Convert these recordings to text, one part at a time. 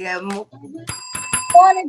Morning,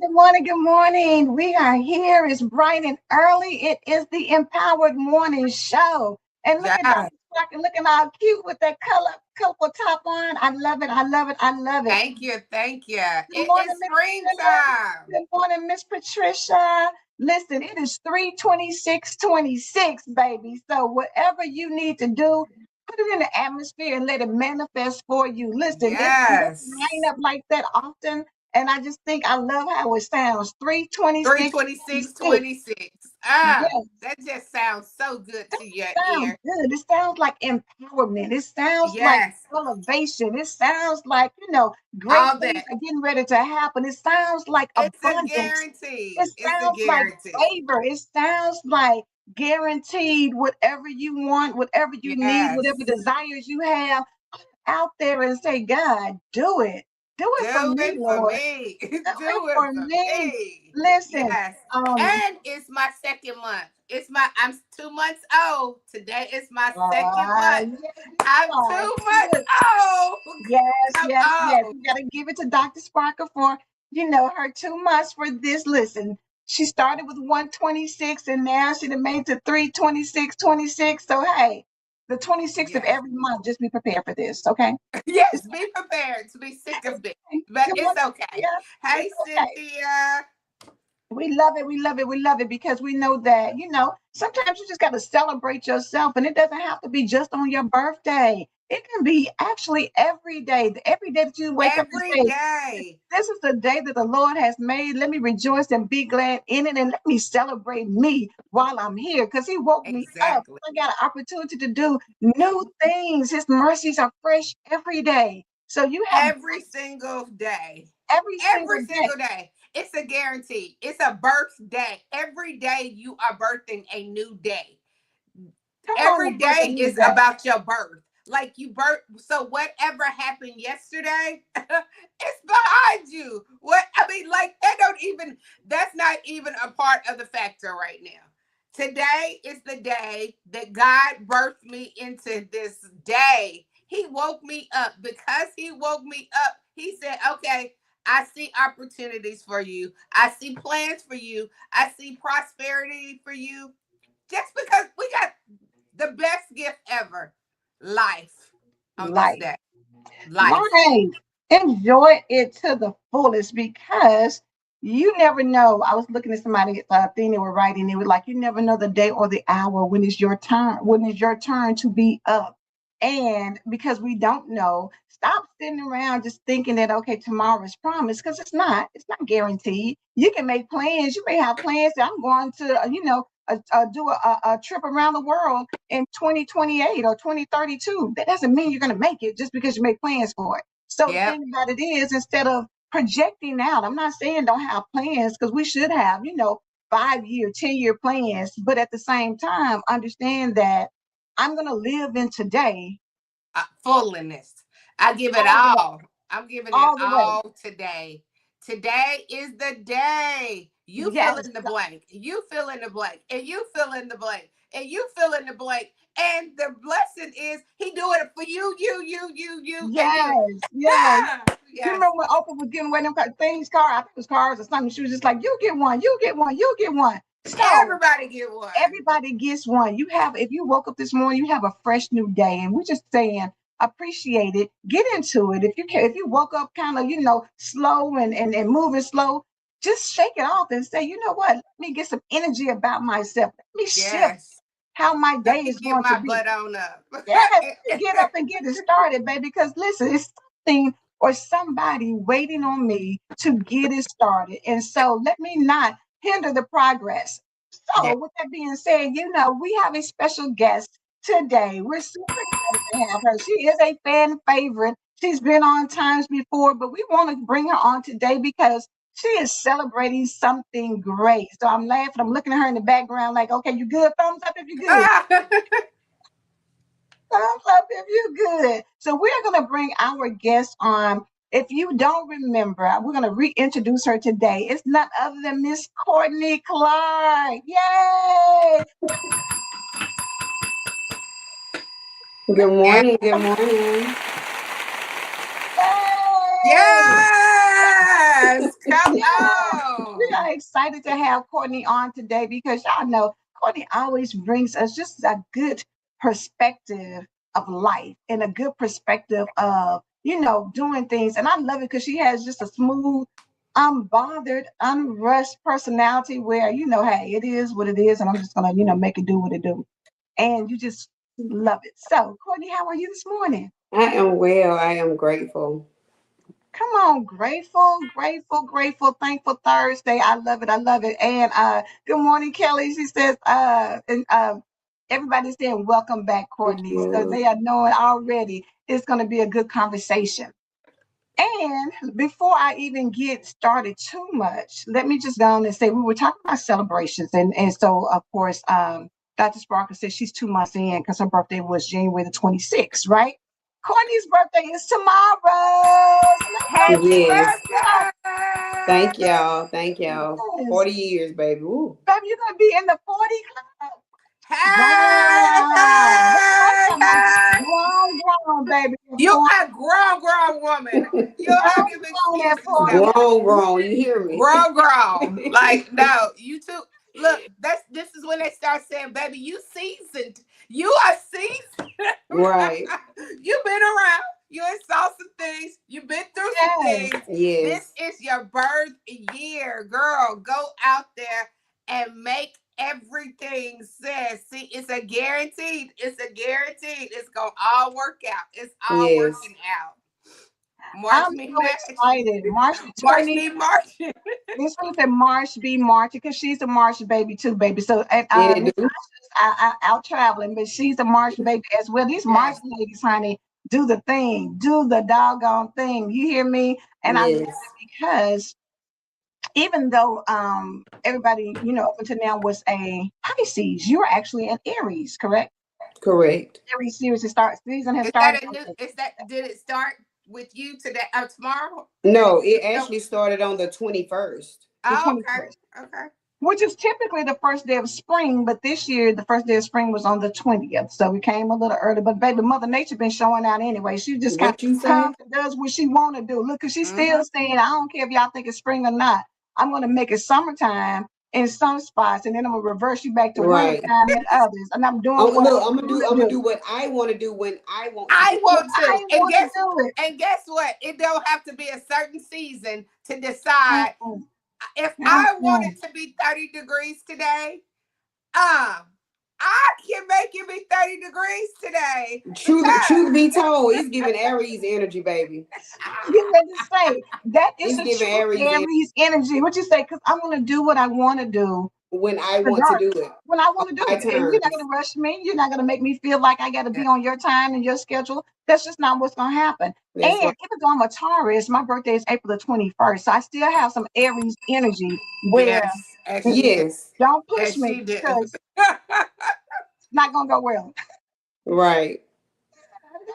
good morning, good morning. We are here. It's bright and early. It is the Empowered Morning Show. And look at Yeah. Dr. Spark looking all cute with that colorful top on. I love it. I love it. I love it. Thank you. Thank you. Good It morning, is Miss Patricia. springtime. Good morning, Miss Patricia. Listen, it is 3:26:26, baby. So whatever you need to do, put it in the atmosphere and let it manifest for you. Listen, it doesn't line Yes. up like that often. And I just think I love how it sounds. 3:26:26. 326, 26. Yes, That just sounds so good to your sounds ear. good. It sounds like empowerment. It sounds like Yes. elevation. It sounds like, great All things that. are getting ready to happen. It sounds like It's a abundance. It guarantee. It's a sounds like guarantee. favor. It sounds like guaranteed whatever you want, whatever you need, Yes. whatever desires you have out there and say, God, do it. Do it for Do me, it for Lord. me. Do it Do it for for me. me. Listen, Yes. um, And it's my second month. I'm 2 months old. Today is my second month. yes, I'm you are. 2 months old. Yes, I'm yes, yes. old. You got to give it to Dr. Sparker for, her 2 months for this. Listen, she started with 126 and now she done made to 3:26:26. So, hey, the 26th of Yes. every month, just be prepared for this, okay? Yes, be prepared to be sick It's of it. okay. But Come on. it's okay. Yeah, Hey, it's okay. Cynthia. We love it. We love it. We love it because we know that, sometimes you just got to celebrate yourself and it doesn't have to be just on your birthday. It can be actually every day. Every day that you wake up and Every say, day. this is the day that the Lord has made. Let me rejoice and be glad in it and let me celebrate me while I'm here because He woke me up. Exactly. I got an opportunity to do new things. His mercies are fresh every day. So you have Every single day. every single Every day. single day. It's a guarantee. It's a birthday. Every day you are birthing a new day. Come on Every and birth a day new is day. about your birth. Like you birth, so whatever happened yesterday, it's behind you. What I mean, like that's not even a part of the factor right now. Today is the day that God birthed me into this day. He woke me up. Because He woke me up, He said, okay, I see opportunities for you. I see plans for you. I see prosperity for you. Just because we got the best gift ever, life, on this Life. day. Life. Life. Enjoy it to the fullest because you never know. I was looking at somebody thing they were writing. It was like you never know the day or the hour when it's your turn. When it's your turn to be up. And because we don't know, stop sitting around just thinking that okay, tomorrow is promised because it's not. It's not guaranteed. You can make plans. You may have plans that I'm going to, do a trip around the world in 2028 or 2032. That doesn't mean you're going to make it just because you make plans for it. So the Yep. thing about it is, instead of projecting out, I'm not saying don't have plans because we should have, 5-year, 10-year plans, but at the same time, understand that I'm going to live in today Fullness. I give it all the way, all. I'm giving it all the way. all today. Today is the day. You fill Yes, in the blank. You fill in the blank. And you fill in the blank. And you fill in the blank. And the blessing is He do it for you, and you. yes, yes. Ah, You yes. remember when Oprah was giving away them things, car? I think it was cars or something. She was just like, "You get one, you get one, you get one." So Everybody get one. everybody gets one. If you woke up this morning, you have a fresh new day, and we're just saying, appreciate it, get into it. If you can, if you woke up kind of, slow and moving slow, just shake it off and say, you know what? Let me get some energy about myself. Let me shift Yes. how my day Let me is get going to my be. butt on up. Yes, let me get up and get it started, baby. Because listen, it's something or somebody waiting on me to get it started. And so let me not hinder the progress. Yeah. So, with that being said, we have a special guest today. We're super excited to have her. She is a fan favorite. She's been on times before, but we want to bring her on today because she is celebrating something great. So I'm laughing. I'm looking at her in the background like, okay, you good? Thumbs up if you're good. Thumbs up if you're good. So we're going to bring our guest on. If you don't remember, we're going to reintroduce her today. It's none other than Miss Courtney Clark. Yay! Good morning. Good morning. Yay! Yes. Yes, come Yeah, we on. are excited to have Courtney on today because y'all know Courtney always brings us just a good perspective of life and a good perspective of, doing things. And I love it because she has just a smooth, unbothered, unrushed personality where, hey, it is what it is, and I'm just gonna, make it do what it do. And you just love it. So, Courtney, how are you this morning? I am well. I am grateful. Come on, grateful, grateful, grateful, thankful Thursday. I love it. I love it. And good morning, Kelly. She says, and everybody's saying welcome back, Courtney. So Yeah. they are knowing already it's going to be a good conversation. And before I even get started too much, let me just go on and say we were talking about celebrations. And so, of course, Dr. Sparkle says she's 2 months in because her birthday was January the 26th, right? Courtney's birthday is tomorrow. So let's Happy Yes. birthday. Thank y'all. Thank y'all. yes. 40 years, baby. Ooh. Baby, you're going to be in the 40 club. Hey, Wow. hey, I'm talking hey. about grown, baby. You a grown woman. You don't have to give Grown at excuses no 40. more. Grown. You hear me? Grown. Like, no, you too. Look, this is when they start saying, baby, you seasoned. You are seasoned. Right. You've been around. You ain't saw some things. You've been through some Yes. things. This Yes. is your birth year, girl. Go out there and make everything sense. See, it's a guaranteed. It's a guaranteed. It's gonna all work out. It's all Yes. working out. March I'm me so match. excited. March the March 20th. me March. This one said March be March because she's a March baby too, baby. So and Yeah, Miss dude. Tasha's out traveling, but she's a March baby as well. These March Yes. ladies, honey, do the thing, do the doggone thing. You hear me? And I love Yes. it because even though everybody, up until now was a Pisces, you're actually an Aries, correct? Correct. Aries season has Is started. that a new? Is that did it start with you today or tomorrow? Did No, it it go? actually started on the 21st. The Oh, okay. 21st, Okay. which is typically the first day of spring, but this year the first day of spring was on the 20th. So we came a little early. But baby, Mother Nature been showing out anyway. She just kind What you of say? comes and does what she wanna do. Look, cause she's Mm-hmm. still saying, I don't care if y'all think it's spring or not. I'm gonna make it summertime in some spots, and then I'm gonna reverse you back to Right. wintertime in others. And I'm doing what I Look, I'm wanna gonna do do. what I want to do when I want to I do When want to, I wanna do it. and guess what? It don't have to be a certain season to decide. Mm-mm, If I want mm-mm. it to be 30 degrees today, um, I can make it be 30 degrees today it. Truth because be told, it's giving Aries energy, baby. Get ready to say that is It's a giving true Aries energy Aries energy. What you say? Because I'm gonna do what I want to do, when I want to do regardless. it When I on want to do my it, and you're not terms. gonna rush me. You're not gonna make me feel like I got to be on your time and your schedule. That's just not what's gonna happen. And That's right. even though I'm a Taurus, my birthday is April the 21st, so I still have some Aries energy. Where yes, as she did, Yes. don't push as me she did. because it's not gonna go well. Right.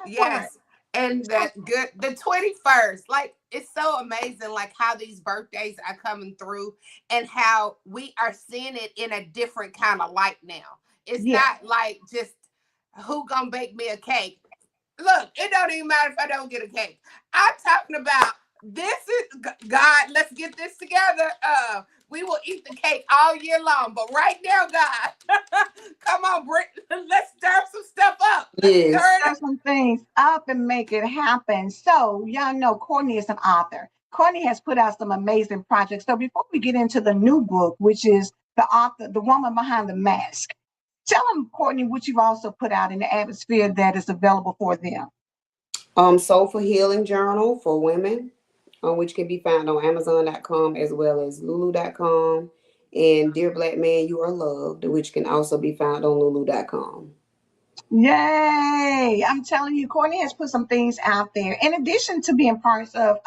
That part. Yes. And So that good the 21st. Like it's so amazing like how these birthdays are coming through and how we are seeing it in a different kind of light now. It's yeah. not like just who gonna bake me a cake. Look, it don't even matter if I don't get a cake. I'm talking about this is God, let's get this together. We will eat the cake all year long. But right now, God, come on, Brit, let's stir some stuff up. Let's Yes. stir it Stir some things up and make it happen. So, y'all know Courtney is an author. Courtney has put out some amazing projects. So, before we get into the new book, which is the author, the woman behind the mask, tell them, Courtney, what you've also put out in the atmosphere that is available for them. Soulful Healing Journal for women, which can be found on Amazon.com as well as Lulu.com. And Dear Black Man, You Are Loved, which can also be found on Lulu.com. Yay! I'm telling you, Courtney has put some things out there. In addition to being parts of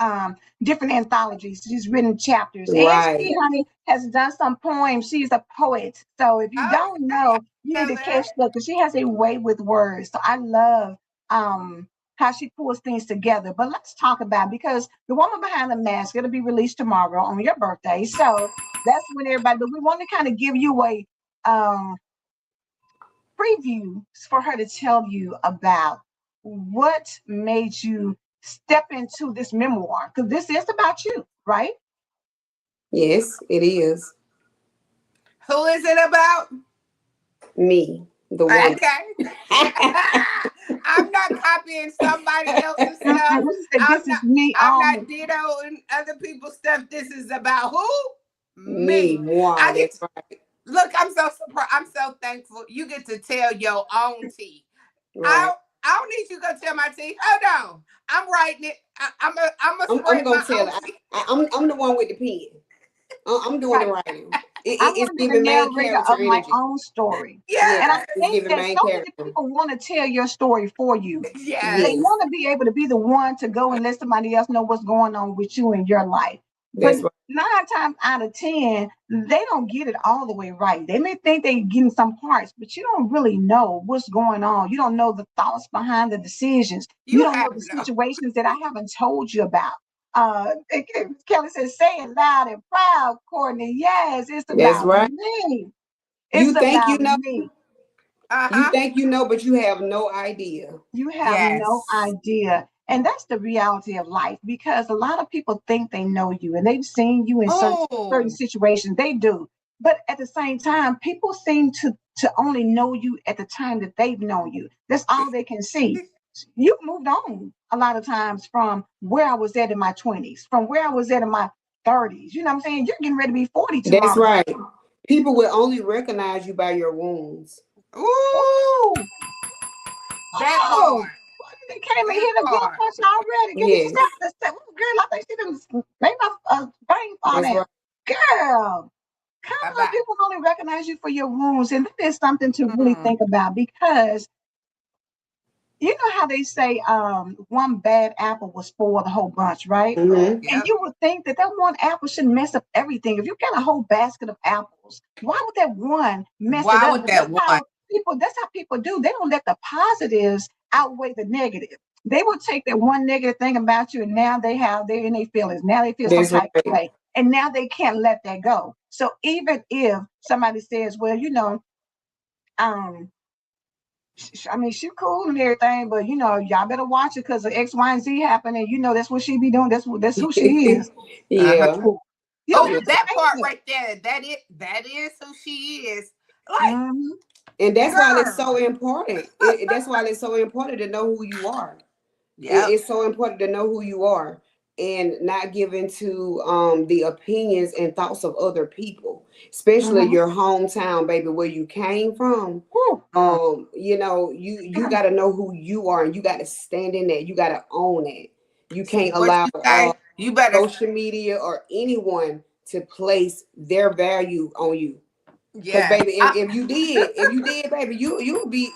different anthologies, she's written chapters, and she, Right. honey, has done some poems. She's a poet, so if you up. don't know, you need to Okay, catch that because she has a way with words. So I love how she pulls things together. But let's talk about it, because the woman behind the mask going to be released tomorrow on your birthday. So that's when everybody. But we want to kind of give you a um preview for her to tell you about what made you step into this memoir, because this is about you, right? Yes, it is. Who is it about? Me, the woman. Okay. I'm not copying somebody else's stuff. Mhm. She said, I'm "This not is me I'm not only." dittoing other people's stuff. This is about who? Me, Me. moi. I get That's right. look, I'm so surprised. I'm so thankful. You get to tell your own tea. I Right. I don't need you to go tell my tea. Hold on. I'm writing it. I'm a I'm spread gonna my tell own her. tea. I'm the one with the pen. I'm doing the Right. writing. I It's want to be the giving main narrator character of my energy. own story. Yeah, And I Yes. it's think giving that main so many character. people want to tell your story for you. They Yes. Yes, want to be able to be the one to go and let somebody else know what's going on with you in your life. But that's right. 9 times out of 10, they don't get it all the way right. They may think they're getting some parts, but you don't really know what's going on. You don't know the thoughts behind the decisions. You You don't know have the no. situations that I haven't told you about. Kelly says, "Say it loud and proud, Courtney." Yes, it's That's about right. me. It's You think you about know, me. you Uh-huh. think you know, but you have no idea. You have no Yes. idea. And that's the reality of life because a lot of people think they know you and they've seen you in certain Oh. situations. They do. But at the same time, people seem to only know you at the time that they've known you. That's all they can see. You've moved on a lot of times from where I was at in my 20s, from where I was at in my 30s. You know what I'm saying? You're getting ready to be 40 That's tomorrow. right. People will only recognize you by your wounds. Ooh. Ooh, That oh, part. well, they came and That hit a good part. punch already. Give me Yes, step. Girl, I think she done made my brain fall that's down. right. Girl, come on, About. people only recognize you for your wounds. And that is something to really Mm. think about because you know how they say one bad apple will spoil the whole bunch, right? Mm-hmm. And Yep. you would think that that one apple should mess up everything. If you got a whole basket of apples, why would that one mess it Why up? would But that one? that's how people do. They don't let the positives outweigh the negative. They will take that one negative thing about you, and now they're in their feelings. Now they feel some That's type of right. way, and now they can't let that go. So even if somebody says, "Well, um, I mean, she cool and everything, but y'all better watch it because of X, Y, and Z happened, and that's what she be doing. That's who she is." Uh-huh. Yeah. You don't Oh, have to that say part that. right there. That is who she is. Like, Mhm. And that's why it's girl. so important. That's why it's so important to know who you are. Yep. It's so important to know who you are and not give into the opinions and thoughts of other people, especially Mhm. your hometown, baby, where you came from. Whew. Mm. You got to know who you are and you got to stand in that. You got to own it. You can't What allow you say? You better. social media or anyone to place their value on you. Cause Yes. baby, if you did, baby, you'll be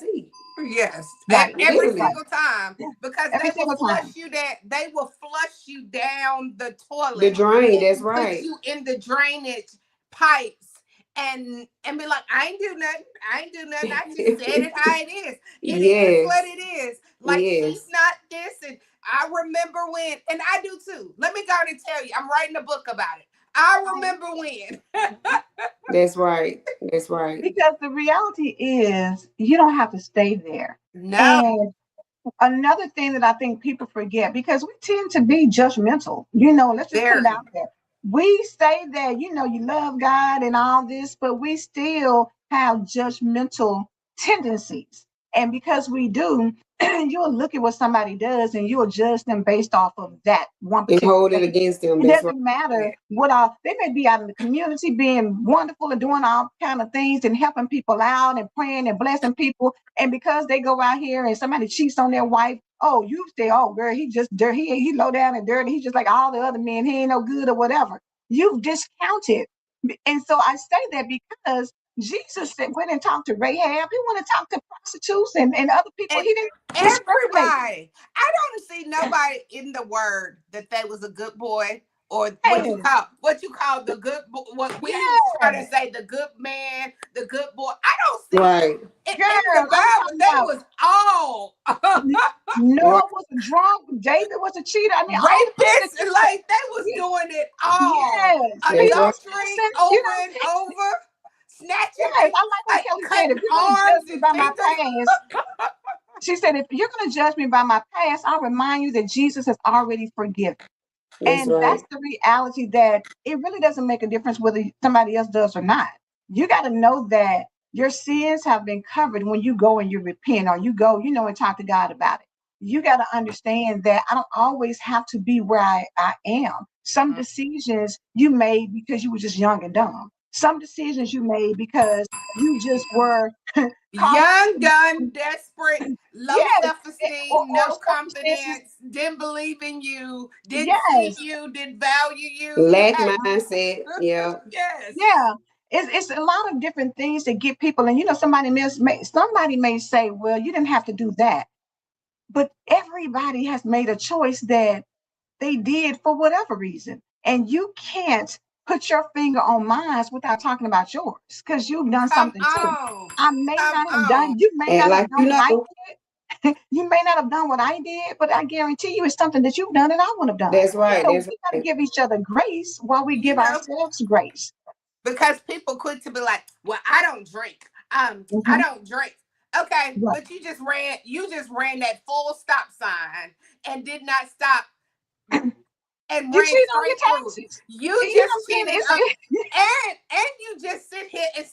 shit. Yes. Right. Every Right. Literally, single time Yeah. because Every they will single flush time. you that they will flush you down the the toilet drain. That's and put right. you in the drainage pipes and be like, I ain't do nothing. I ain't do nothing. I just said it how it is. It is what Yes, it is. Like she's yes, not this. And I remember when, and I do too. Let me go and tell you, I'm writing a book about it. I remember when. that's right. That's right. Because the reality is, you don't have to stay there. No, And another thing that I think people forget, because we tend to be judgmental, let's just put it very. out there. We say that, you love God and all this, but we still have judgmental tendencies. And because we do, you'll look at what somebody does and you'll judge them based off of that one And particular hold it thing. against them. It That's right. doesn't matter what all they may be out in the community being wonderful and doing all kind of things and helping people out and praying and blessing people. And because they go out here and somebody cheats on their wife, oh, you say, oh, girl, he just dirty, he low down and dirty. He's just like all the other men. He ain't no good or whatever. You've discounted. And so I say that because Jesus went and talked to Rahab. He went and talked to prostitutes and other people. And He didn't discriminate. everybody. I don't see nobody in the word that they was a good boy or Yes, what you call the good what we was trying to yes, say the good man, the good boy. I don't see it. Right. In the girl. I'm Bible. talking They about was all Right. Noah was a drunk. David was a cheater. I mean, all the people that rapists and like they was doing it all. yes, That's right. Adultery innocent. You over know what and I'm saying? over, snatching Yes, I like when like Kelly said, if cutting you're going to judge arms me and by my fingers. past, she said, if you're going to judge me by my past, I'll remind you that Jesus has already forgiven. That's And that's right. the reality, that it really doesn't make a difference whether somebody else does or not. You got to know that your sins have been covered when you go and you repent, or you go, and talk to God about it. You got to understand that I don't always have to be where I am. Some decisions you made because you were just young and dumb. Some decisions you made because you just were caught up Young, in, done, desperate, low yes, self-esteem, or no circumstances. confidence, didn't believe in you, didn't see Yes, you, didn't value you. Lack Yes. mindset. Yeah. Yes. yeah, it's a lot of different things that get people. And somebody may say, well, you didn't have to do that, but everybody has made a choice that they did for whatever reason, and you can't put your finger on mine without talking about yours, because you've done Come something too. on. I may Come not have done, on. you may And not have like done you what I know, did. You may not have done what I did, but I guarantee you it's something that you've done that I wouldn't have done. that's right. Yeah. So That's we got to right. give each other grace while we You give know, ourselves grace. because people quick to be like, well, I don't drink. I Hmm. don't drink. Okay, Right. but you just ran that full stop sign and did not stop and You ran cheat on straight your through. taxes. You You know just what I'm cheated saying? up, and you just sit here and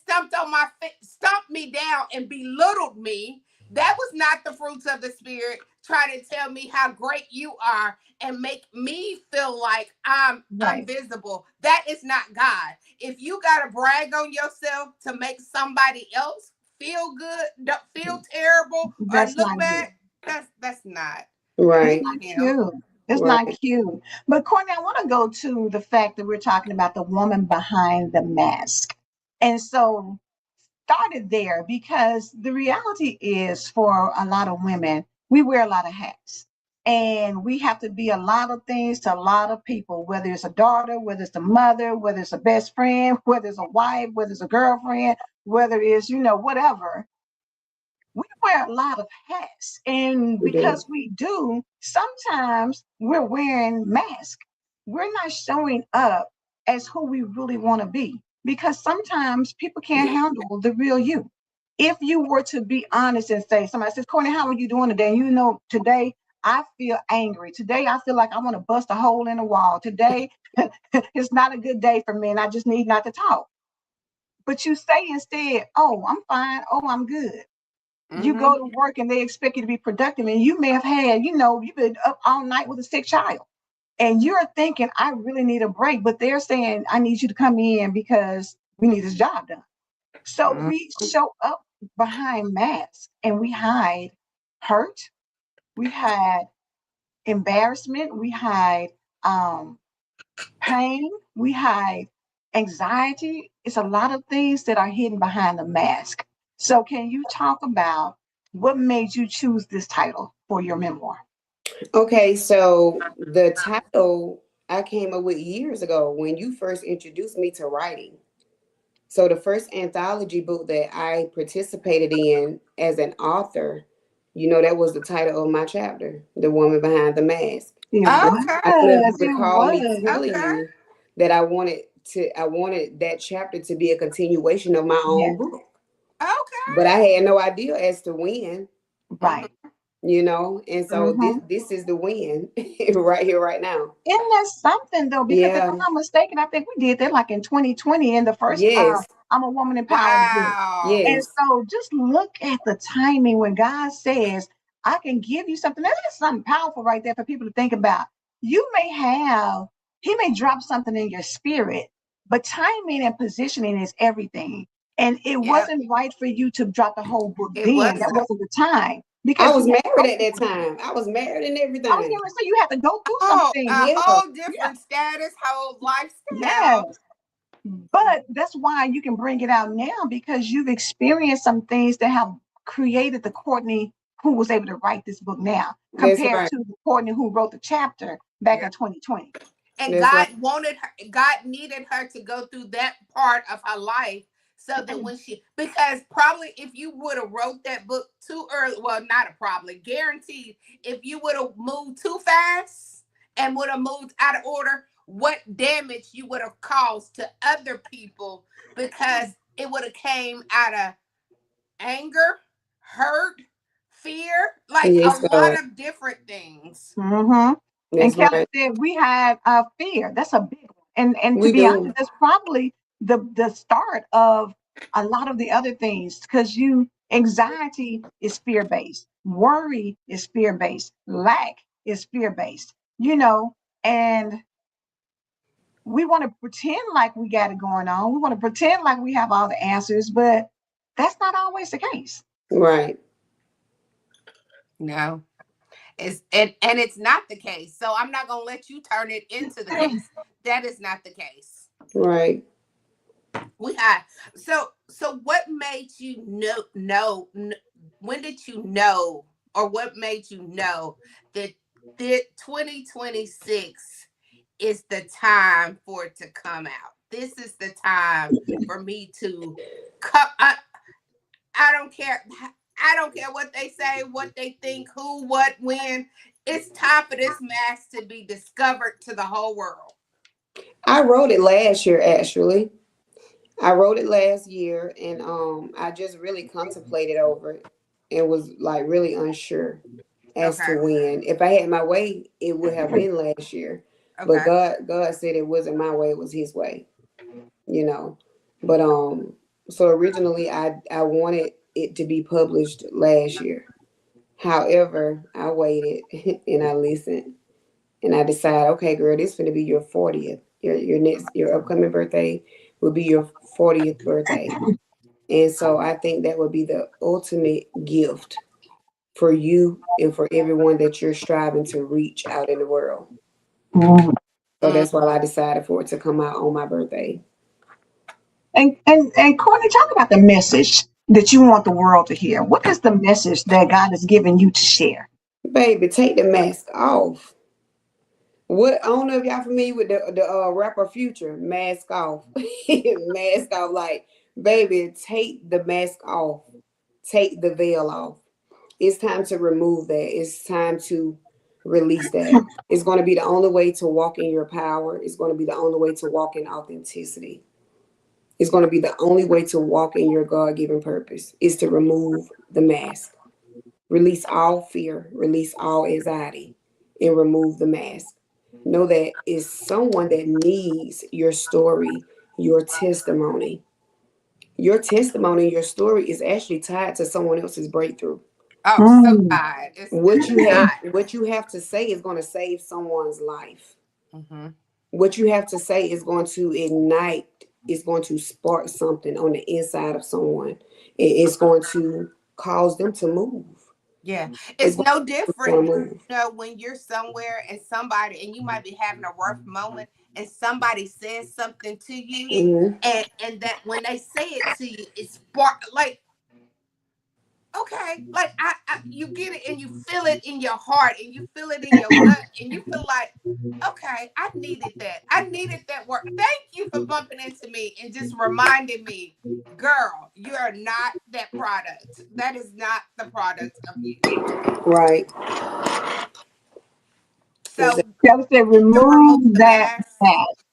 stomped me down and belittled me. That was not the fruits of the spirit. Trying to tell me how great you are and make me feel like I'm Right. invisible. That is not God. If you gotta brag on yourself to make somebody else feel good, don't feel terrible, or That's look not bad, good. that's not It's Right. not him. cute. It's not Right. cute. But Courtney, I want to go to the fact that we're talking about the woman behind the mask. And so started there because the reality is, for a lot of women, we wear a lot of hats. And we have to be a lot of things to a lot of people, whether it's a daughter, whether it's a mother, whether it's a best friend, whether it's a wife, whether it's a girlfriend, whether it's, whatever. We wear a lot of hats. And We do. because we do, sometimes we're wearing masks. We're not showing up as who we really want to be, because sometimes people can't handle the real you. If you were to be honest and say, somebody says, Courtney, how are you doing today? And today I feel angry. Today I feel like I want to bust a hole in the wall. Today it's not a good day for me and I just need not to talk. But you say instead, oh, I'm fine. Oh, I'm good. You go Mm-hmm. to work and they expect you to be productive, and you may have had, you've been up all night with a sick child, and you're thinking, I really need a break, but they're saying, I need you to come in because we need this job done. So we show up behind masks and we hide hurt, we hide embarrassment, we hide um, pain, we hide anxiety. It's a lot of things that are hidden behind the mask. So, can you talk about what made you choose this title for your memoir? Okay, so the title I came up with years ago when you first introduced me to writing. So the first anthology book that I participated in as an author, that was the title of my chapter, The Woman Behind the Mask. It And Okay. I don't know if was, you it recall me was. telling Okay. you that I wanted that chapter to be a continuation of my own Yes, book. But Okay. I had no idea as to when, right. and so this Mm-hmm. this is the when right here, right now. Isn't that something though? Because if I'm Yeah. not mistaken, I think we did that like in 2020 in the first Yes. I'm a Woman Empowered book. Wow. And Yes. so just look at the timing when God says, I can give you something. That's something powerful right there for people to think about. You may have, He may drop something in your spirit, but timing and positioning is everything. And it Yep. wasn't right for you to drop the whole book It then. That wasn't. wasn't the time, I because you was had to married go at that through. time. I was married and I was everything. going to say you had to go through some Oh, a things. Yeah. whole Yeah. different status, whole lifestyle. Yes. But that's why you can bring it out now, because you've experienced some things that have created the Courtney who was able to write this book now, That's compared right. to the Courtney who wrote the chapter back Yeah. in 2020. And That's right. God needed her to go through that part of her life so that because probably if you would have wrote that book too early, well, not a probably, guaranteed, if you would have moved too fast and would have moved out of order, what damage you would have caused to other people, because it would have came out of anger, hurt, fear, like a Yes, lot Lord. of different things. Mm-hmm. And That's Kelly right. said we have fear. That's a big one. And to We be honest, do. that's probably the start of a lot of the other things because you anxiety is fear based, worry is fear based, lack is fear based. And we want to pretend like we got it going on. We want to pretend like we have all the answers, but that's not always the case. Right. No. And it's not the case. So I'm not gonna let you turn it into the case. That is not the case. Right. We had so what made you when did you know, or what made you know that 2026 is the time for it to come out? This is the time for me to come. I don't care. I don't care what they say, what they think, who, what, when. It's time for this mask to be discovered to the whole world. I wrote it last year, actually. I wrote it last year, and I just really contemplated over it and was like really unsure as to Okay. when. If I had my way, it would have been last year. But Okay. God said it wasn't my way, it was his way, you know. But so originally I wanted it to be published last year. However, I waited and I listened and I decided, okay, girl, this is gonna be your 40th. Your upcoming birthday will be your 40th birthday. And so I think that would be the ultimate gift for you and for everyone that you're striving to reach out in the world. Mhm. So Mm. that's why I decided for it to come out on my birthday. And Courtney, talk about the message that you want the world to hear. What is the message that God has given you to share? Baby, take the mask off. What I don't know if y'all familiar with the rapper Future, mask off. Mask off, like, baby, take the mask off. Take the veil off. It's time to remove that. It's time to release that. It's going to be the only way to walk in your power. It's going to be the only way to walk in authenticity. It's going to be the only way to walk in your God-given purpose is to remove the mask. Release all fear, release all anxiety, and remove the mask. Know that it's someone that needs your story, your testimony. Your testimony, your story is actually tied to someone else's breakthrough. Oh, so Mm, tired. It's not. What you have to say is going to save someone's life. Mm-hmm. What you have to say is going to ignite, is going to spark something on the inside of someone. It's going to cause them to move. Yeah, It's it's going no to different. want to move. When you're somewhere and somebody, and you might be having a rough moment, and somebody says something to you, Hmm. and that when they say it to you, it's spark like, okay, like you get it and you feel it in your heart and you feel it in your gut and you feel like, okay, I needed that. I needed that work. Thank you for bumping into me and just reminding me, girl, you are not that product. That is not the product of you. Right. Exactly. So Kelly said, you remove remove the that mask. mask.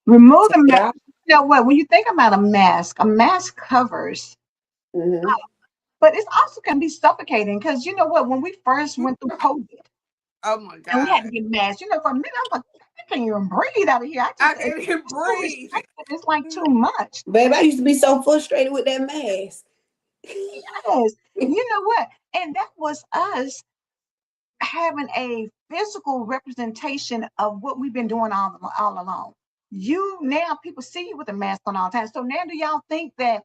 Remove Take the it mask. out. You know what? When you think about a mask covers, Hmm. but it's also can be suffocating because you know what? When we first went through COVID Oh my and we had to God. get masks, for a minute, I was like, I can't even breathe out of here. I It's can't even too breathe. restricted. It's like too much. Babe, I used to be so frustrated with that mask. Yes. You know what? And that was us having a physical representation of what we've been doing all along. You now people see you with a mask on all the time. So now do y'all think that?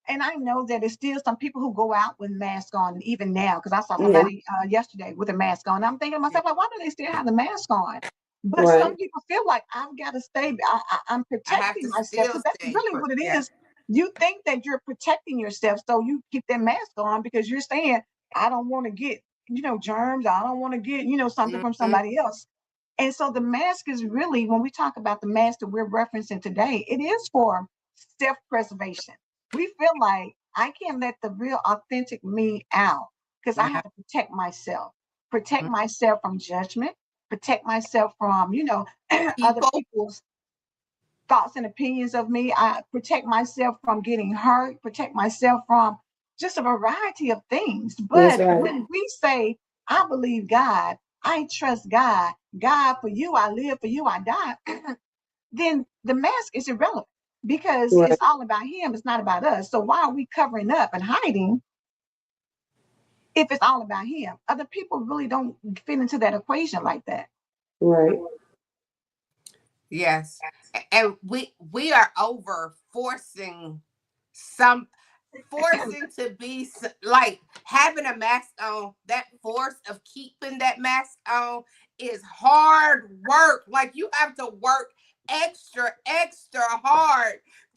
And I know that there's still some people who go out with masks on even now because I saw Yeah. somebody yesterday with a mask on. I'm thinking to Yeah. myself, like, why do they still have the mask on? But some Right. people feel like I've got to stay. I'm I have protecting to myself still because that's stay really put. what it Yeah. is. You think that you're protecting yourself, so you keep that mask on because you're saying, I don't want to get germs. I don't want to get something from Mm-hmm. somebody else. And so the mask is really, when we talk about the mask that we're referencing today, it is for self-preservation. We feel like I can't let the real authentic me out because I Yeah. have to protect myself from judgment, protect myself from, other People. people's thoughts and opinions of me. I protect myself from getting hurt, protect myself from just a variety of things. That's But right. when we say, I believe God, I trust God. God, for you, I live, for you, I die. Then the mask is irrelevant because Right. it's all about him. It's not about us. So why are we covering up and hiding if it's all about him? Other people really don't fit into that equation like that. Right. Yes. And we are over some forcing to be like having a mask on. That force of keeping that mask on is hard work. Like you have to work extra hard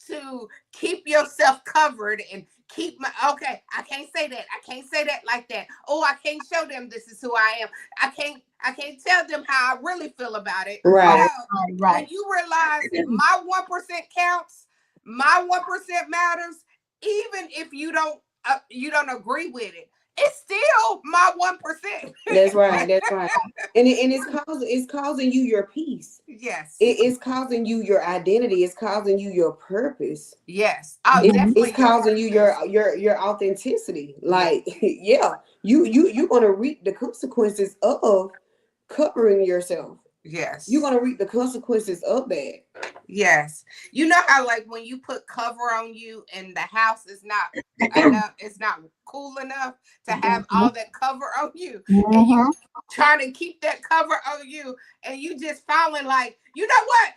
to keep yourself covered and keep my okay. I can't say that. I can't say that like that. Oh, I can't show them this is who I am. I can't tell them how I really feel about it. No. Right. When you realize my 1% counts, my 1% matters, even if you don't agree with it, it's still my 1%. That's right. That's right. And it's causing you your peace. Yes. It's causing you your identity. It's causing you your purpose. Yes. Oh, It's definitely your causing you purpose. your authenticity. Like, yeah, you're gonna reap the consequences of covering yourself. Yes. You're gonna reap the consequences of that. Yes. You know how like when you put cover on you and the house is not enough, it's not cool enough to have all that cover on you. And you trying to keep that cover on you and you just finally like, you know what?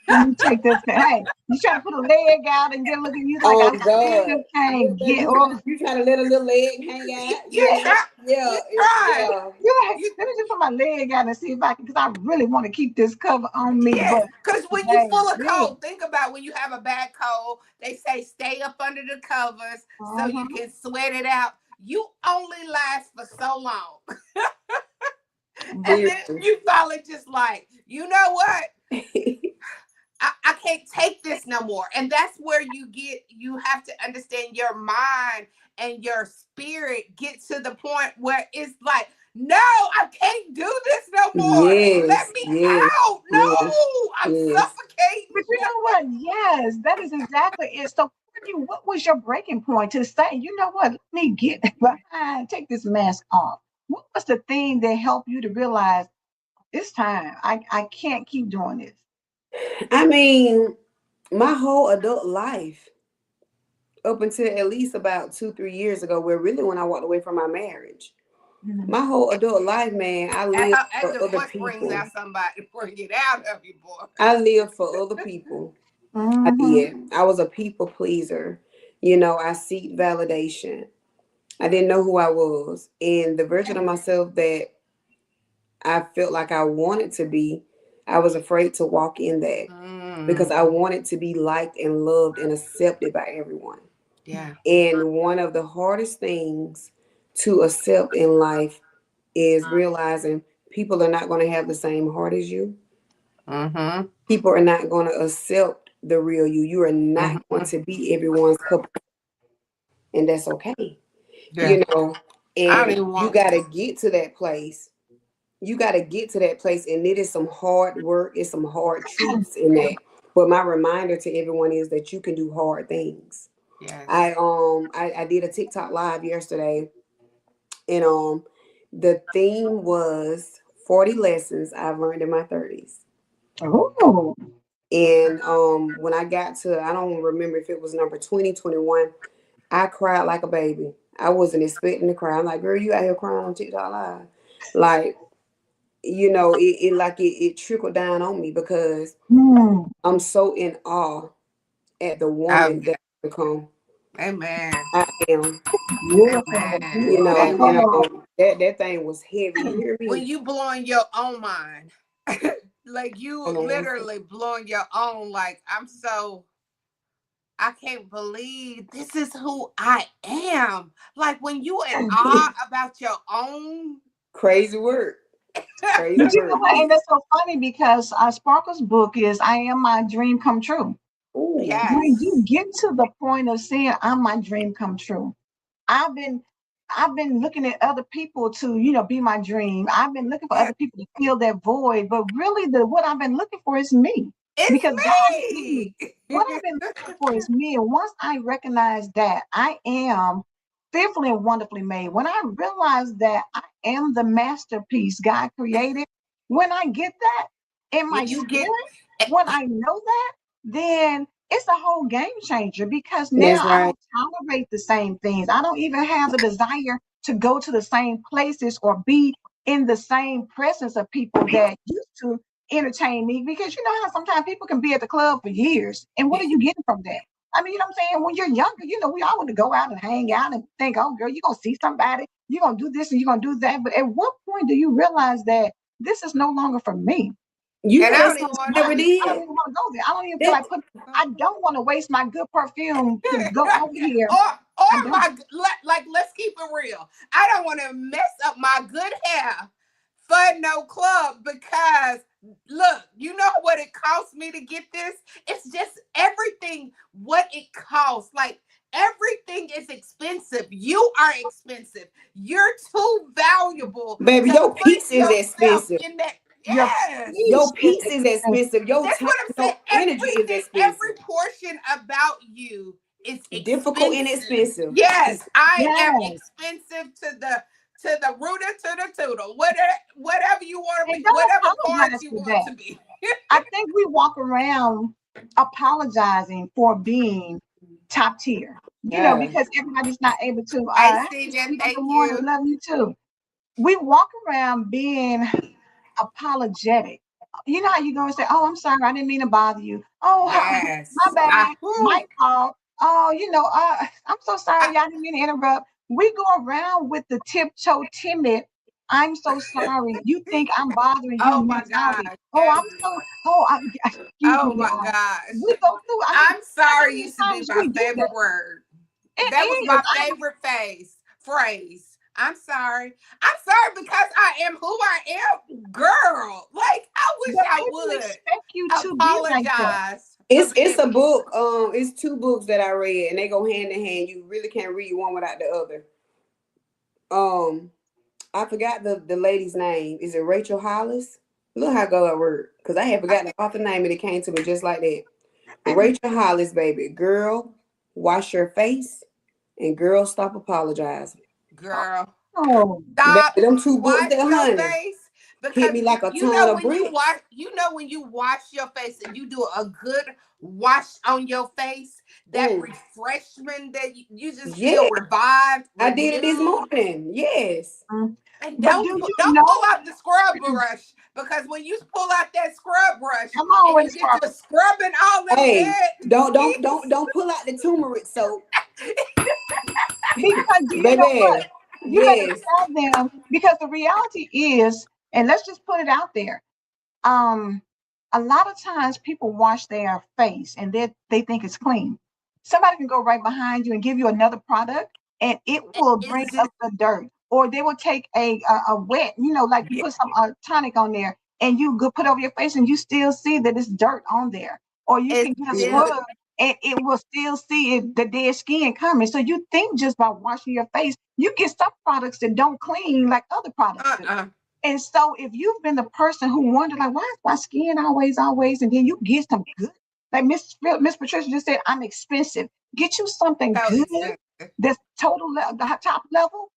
You take this. Hey, you try to put a leg out and then look at you like Oh I God. still can't get You off. you trying to let a little leg hang out, You try, Yeah, you tried. yeah. You like, You let me just put my leg out and see if I can, because I really want to keep this cover on me. Yes, But because when you full of baby, cold, think about when you have a bad cold, they say stay up under the covers so you can sweat it out. You only last for so long. And Very. then you finally just like, you know what? I can't take this no more. And that's where you have to understand your mind and your spirit get to the point where it's like, no, I can't do this no more. Let Yes, me yes, out. yes, No, I'm yes. but suffocating. you know what? Yes, that is exactly it. So, Courtney, what was your breaking point to say, you know what? Let me get behind, take this mask off. What was the thing that helped you to realize it's time? I can't keep doing this. I mean, my whole adult life, up until at least about 2, 3 years ago, where really when I walked away from my marriage, Mhm. my whole adult life, man, I And, lived and for other divorce brings people. out somebody, bring it out of you, boy. I lived for other people. I Mhm. did. I was a people pleaser. I seek validation. I didn't know who I was. And the version of myself that I felt like I wanted to be, I was afraid to walk in that because Mm, I wanted to be liked and loved and accepted by everyone. yeah. And one of the hardest things to accept in life is realizing people are not going to have the same heart as you. Mm-hmm. People are not going to accept the real you. You are not going Mm-hmm. to be everyone's cup, and that's okay. Yeah. You know, I don't and even you want got to. to get to that place. You got to get to that place, and it is some hard work. It's some hard truths in that. But my reminder to everyone is that you can do hard things. Yes. I did a TikTok live yesterday, and the theme was 40 lessons I've learned in my 30s. Oh, And when I got to, I don't remember if it was number 2021, I cried like a baby. I wasn't expecting to cry. I'm like, girl, you out here crying on TikTok live. Like, it trickled down on me because hmm. I'm so in awe at the woman Um, that I've become. amen. I am. Beautiful, Amen. Amen. beautiful. That thing was heavy. You hear When me? you blowing your own mind, like you And literally blowing your own, like I can't believe this is who I am. Like when you in awe about your own. crazy work. Crazy But you know work. what? And that's so funny because Sparkle's book is I Am My Dream Come True. Ooh. When you Yes. get to the point of saying I'm my dream come true, I've been I've been looking at other people to, be my dream. I've been looking for Yeah. other people to fill that void, but really the what I've been looking for is me. It's Because God is me. me. What I've been looking for is me. And once I recognize that I am fearfully and wonderfully made. When I realize that I am the masterpiece God created, when I get that in my When you get spirit, when I know that, then it's a whole game changer because That's now I right. don't tolerate the same things. I don't even have the desire to go to the same places or be in the same presence of people that used to entertain me because you know how sometimes people can be at the club for years. And what are you getting from that? I mean, you know what I'm saying? When you're younger, you know, we all want to go out and hang out and think, oh, girl, you're going to see somebody, you're going to do this and you're going to do that. But at what point do you realize that this is no longer for me? You and know I that don't song even want I to never be. I don't did. even want to go there. I don't even feel That like I don't want to waste my good perfume to go over here. I don't. Let's keep it real. I don't want to mess up my good hair for no club because look, you know what it cost me to get this? It's just everything what it costs. Like everything is expensive. You are expensive. You're too valuable baby, to your put piece is yourself expensive. in that. Your Yes. peace Your is piece is expensive. expensive. Your That's time, what I'm saying. your energy is Everything, every expensive. portion about you is Difficult and expensive. expensive. Yes, I am Yes. expensive to the rooter to the tootle. Whatever you want to And be, don't whatever part apologize you for want that. to be. I think we walk around apologizing for being top tier, you know, Yeah. because everybody's not able to. Hey, Hey, Stephen, Stephen, good thank morning. you. Love you too. We walk around being apologetic. You know how you go and say, "Oh, I'm sorry, I didn't mean to bother you. Oh, my Yes. bad, my fault. Oh, you know, I'm so I, sorry, I didn't mean to interrupt." We go around with the tiptoe timid. I'm so sorry. You think I'm bothering you oh my mentality? God. Oh, Yes. I'm so. Oh, excuse Oh me, my y'all. gosh. We go through. I mean, I'm how sorry many used to be times my we do that? favorite word. It That was is. my favorite phrase. I'm sorry. I'm sorry because I am who I am, girl. Like I wish But I people expect you would to be like that. apologize for It's being a me. book. It's two books that I read, and they go hand in hand. You really can't read one without the other. Um, I forgot the lady's name. Is it Rachel Hollis? Look how go at word, because I had forgotten the author name, and it came to me just like that. Rachel Hollis, baby, girl, wash your face, and girl, stop apologizing. Girl, Oh, Baby, stop. them two books Wash there, your honey, face hit because me like a you ton know of when you bricks. wash, your face and you do a good wash on your face, that Mm. refreshment that you just feel Yeah, revived, I did it this renewed. morning. Yes. mm. And But do you don't know? pull out the scrub brush because when you pull out that scrub brush I'm and you always get to scrubbing scrubbing all them Hey, dead don't pull out the turmeric soap, because do you know what? baby. You better Yes. tell them because the reality is, and let's just put it out there. Um, a lot of times people wash their face and they think it's clean. Somebody can go right behind you and give you another product, and it will bring is up the dirt. Or they will take a wet, you know, like you put some tonic on there, and you go put over your face, and you still see that it's dirt on there. Or you it's can get a Mhm. scrub, and it will still see it, the dead skin coming. So you think just by washing your face, you get some products that don't clean like other products do. uh-uh. And so if you've been the person who wondered, like, why is my skin always, and then you get some good, like Miss Patricia just said, I'm expensive. Get you something So good expensive. that's the top level.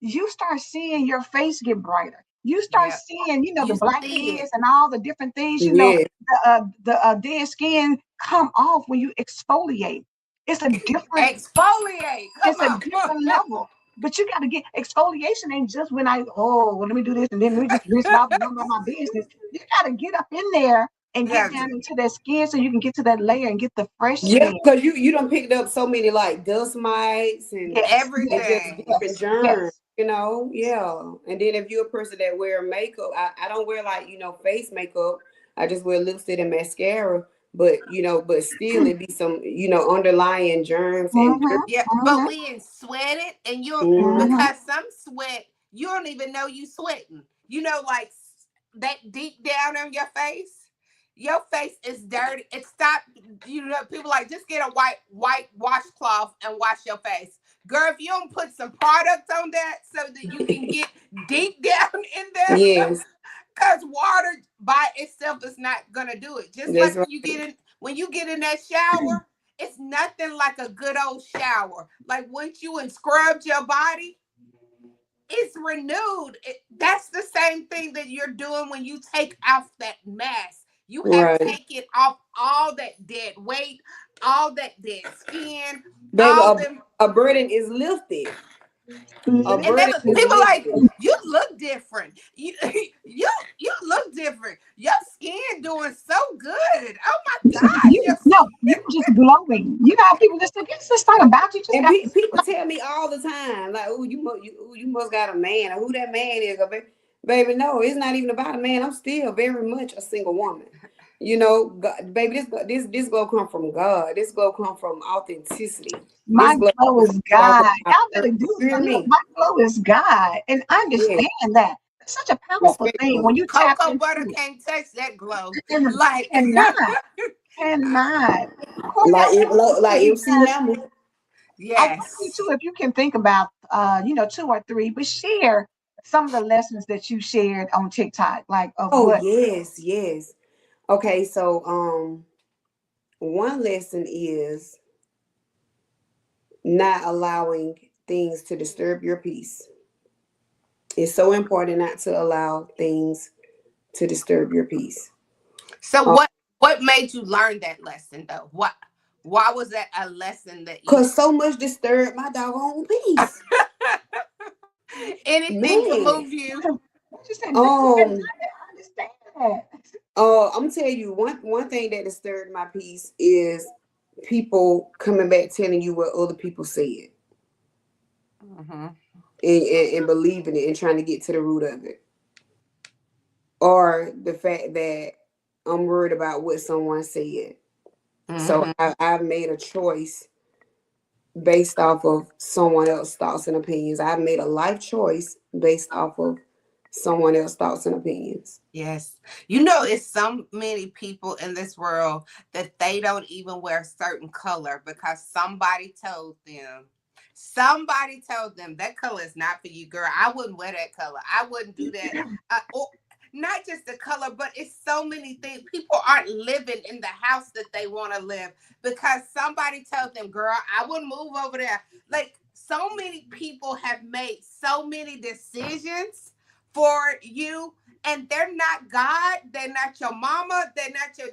You start seeing your face get brighter. You start Yeah. seeing, you know, the You see blackheads it. and all the different things, you know, Yeah. the dead skin come off when you exfoliate. It's a different Exfoliate. it's Come a on. different level. But you got to get exfoliation ain't just when well, let me do this and then let me just rinse it off and go about my business. You got to get up in there and get Yeah, down into that skin so you can get to that layer and get the fresh Yeah, skin. because you don't picked up so many like dust mites Yes, and yes, just everything. different yes, germs, yes. yeah. And then if you're a person that wear makeup, I don't wear like, face makeup. I just wear lipstick and mascara. But but still it be some, underlying germs and Mm-hmm, dirt. Yeah, but mm-hmm, we in sweat it, and you Mhm. mm-hmm. because some sweat you don't even know you sweating. Like that deep down on your face. Your face is dirty. It stop. People like just get a white washcloth and wash your face, girl. If you don't put some product on that so that you can get deep down in there, Yes, because water by itself is not gonna do it. Just that's like right. when you get in that shower it's nothing like a good old shower. Like once you and scrubbed your body, it's renewed. That's the same thing that you're doing when you take off that mask. You have Right. taken off all that dead weight, all that dead skin, Baby, all them. a burden is lifted. A And they burden Listen, is people like, lifted. you look different. You look different. Your skin doing so good. Oh my gosh, you your no, you just glowing. You know how people just think it's just not about you. Just And got people tell me all the time, like, "Oh, you must got a man, or who that man is." Or, baby, no, it's not even about a man. I'm still very much a single woman. You know, God, baby, this glow come from God. This glow come from authenticity. This my glow glow come is from God. my Y'all better purpose. do You hear it. Look, me? my glow is God, and Yeah, understand that. It's such a powerful thing when respectfully. you tap cocoa into butter it. can't touch that glow. And Like, cannot. Courtney, I Like want you like to MC because Hammer. I want you yes. to, if you can think about, two or three, but share some of the lessons that you shared on TikTok, like of Oh what. yes, yes. Okay, so one lesson is not allowing things to disturb your peace. It's so important not to allow things to disturb your peace. So Um, what made you learn that lesson though? Why was that a lesson that you Cause so much disturbed my doggone peace. anything can Man. move you? What you said, this Um I understand that. I'm gonna tell you one thing that disturbed my peace is people coming back telling you what other people said, Mm-hmm. and believing it and trying to get to the root of it. Or the fact that I'm worried about what someone said. So Mm-hmm. I've made a choice based off of someone else's thoughts and opinions. I've made a life choice based off of someone else's thoughts and opinions. Yes. You know, it's so many people in this world that they don't even wear certain color because somebody told them that color is not for you, girl. I wouldn't wear that color. I wouldn't do that. Or not just the color, but it's so many things. People aren't living in the house that they want to live because somebody told them, girl, I wouldn't move over there. Like so many people have made so many decisions for you, and they're not God, they're not your mama, they're not your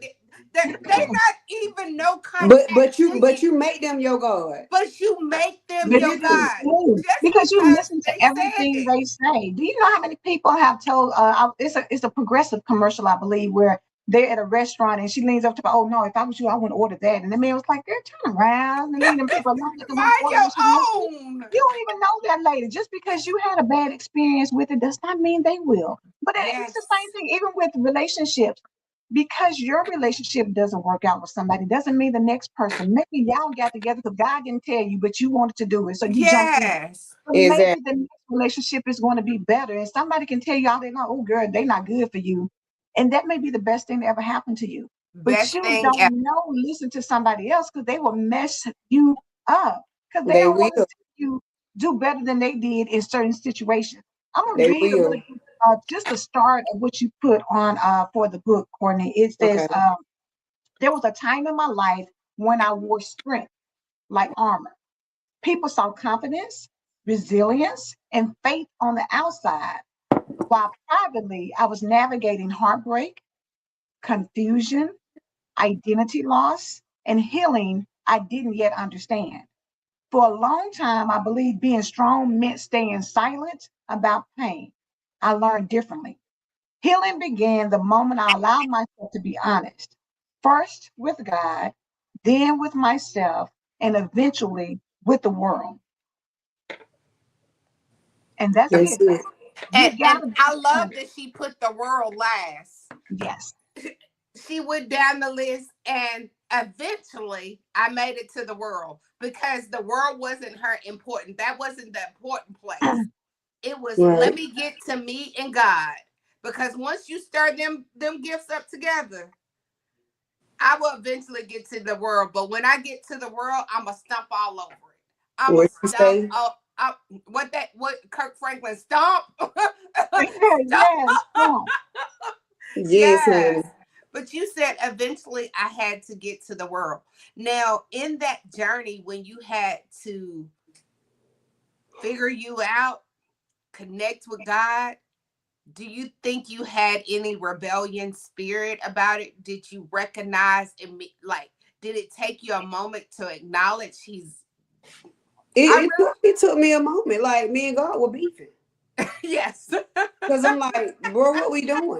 they're not even no contact to But you, you make them your God. but you make them But your this is Literally. God true just because you because listen to they said everything it. they say. Do you know how many people have told? It's a progressive commercial, I believe, where they're at a restaurant and she leans up to, oh no, if I was you, I wouldn't order that. And the man was like, girl, turn around and leave them people alone. Let the woman Mind order what she wants to. your own. You don't even know that lady. Just because you had a bad experience with it does not mean they will. But it's the same Yes. thing, even with relationships. Because your relationship doesn't work out with somebody doesn't mean the next person. Maybe y'all got together because God didn't tell you, but you wanted to do it, so you jumped in. Yes. But maybe Exactly. the next relationship is going to be better, and somebody can tell you all day long, "Oh, girl, they're not good for you," and that may be the best thing that ever happened to you. But Best you thing ever. don't know. Listen to somebody else because they will mess you up because they They don't want to will. see you do better than they did in certain situations. I'm gonna They read a little will. bit, just the start of what you put on for the book, Courtney. It says, Okay. there was a time in my life when I wore strength like armor. People saw confidence, resilience, and faith on the outside, while privately I was navigating heartbreak, confusion, identity loss, and healing I didn't yet understand. For a long time, I believed being strong meant staying silent about pain. I learned differently. Healing began the moment I allowed myself to be honest, first with God, then with myself, and eventually with the world. And that's That's it. it. You got And to be I love honest. that she put the world last. Yes. She went down the list and eventually I made it to the world because the world wasn't her important. That wasn't the important place. It was let Right. me get to me and God. Because once you stir them gifts up together, I will eventually get to the world. But when I get to the world, I'ma stomp all over it. I'ma What you stomp say? up what Kirk Franklin stomp. Stomp. Yes. Come on. Yes, honey. Yes. But you said eventually I had to get to the world. Now, in that journey, when you had to figure you out, connect with God, do you think you had any rebellion spirit about it? Did you recognize and like? Did it take you a moment to acknowledge he's? I It took me a moment. Like me and God were beefing. Yes. Because I'm like, bro, what we doing?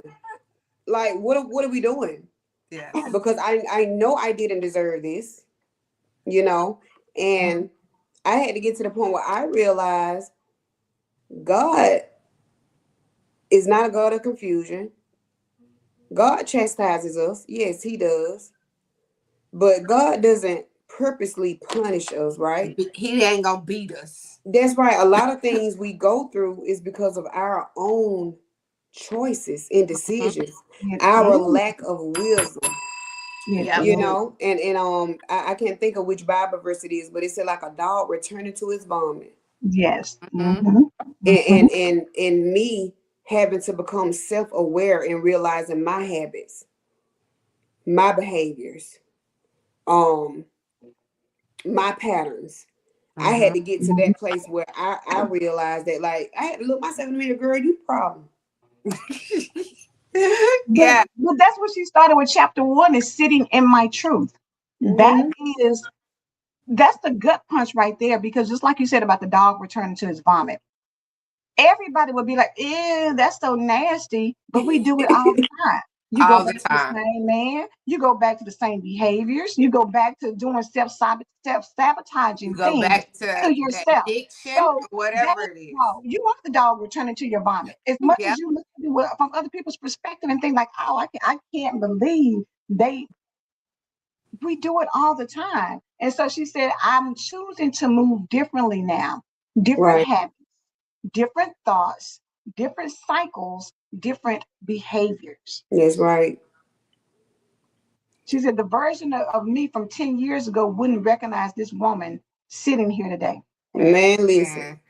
Like, what are we doing? Yes. Because I know I didn't deserve this, you know, and I had to get to the point where I realized God is not a God of confusion. God chastises us. Yes, he does. But God doesn't purposely punish us, right? He ain't gonna beat us. That's right. A lot of things we go through is because of our own choices and decisions, our lack of wisdom. You know, and I can't think of which Bible verse it is, but it said like a dog returning to his vomit. Yes. And me having to become self-aware and realizing my habits, my behaviors, um, my patterns. I had to get to that place where I realized that, like, I had to look myself in the mirror, girl, you the problem. Yeah. But that's what she started with. Chapter 1 is sitting in my truth. That is, that's the gut punch right there, because just like you said about the dog returning to his vomit, everybody would be like, ew, that's so nasty. But we do it all the time. You go All the back to the time. same man. You go back to the same behaviors. You go back to doing You self-sabotaging go things back to to the yourself. addiction So or that whatever is it is. wrong. You are the dog returning to your vomit. As much Yeah. as you look at it from other people's perspective and think like, oh, I can't believe they we do it all the time. And so she said, I'm choosing to move differently now. Different Right. habits, different thoughts, different cycles, different behaviors. That's right. She said, the version of me from 10 years ago wouldn't recognize this woman sitting here today. Man, listen. Amen.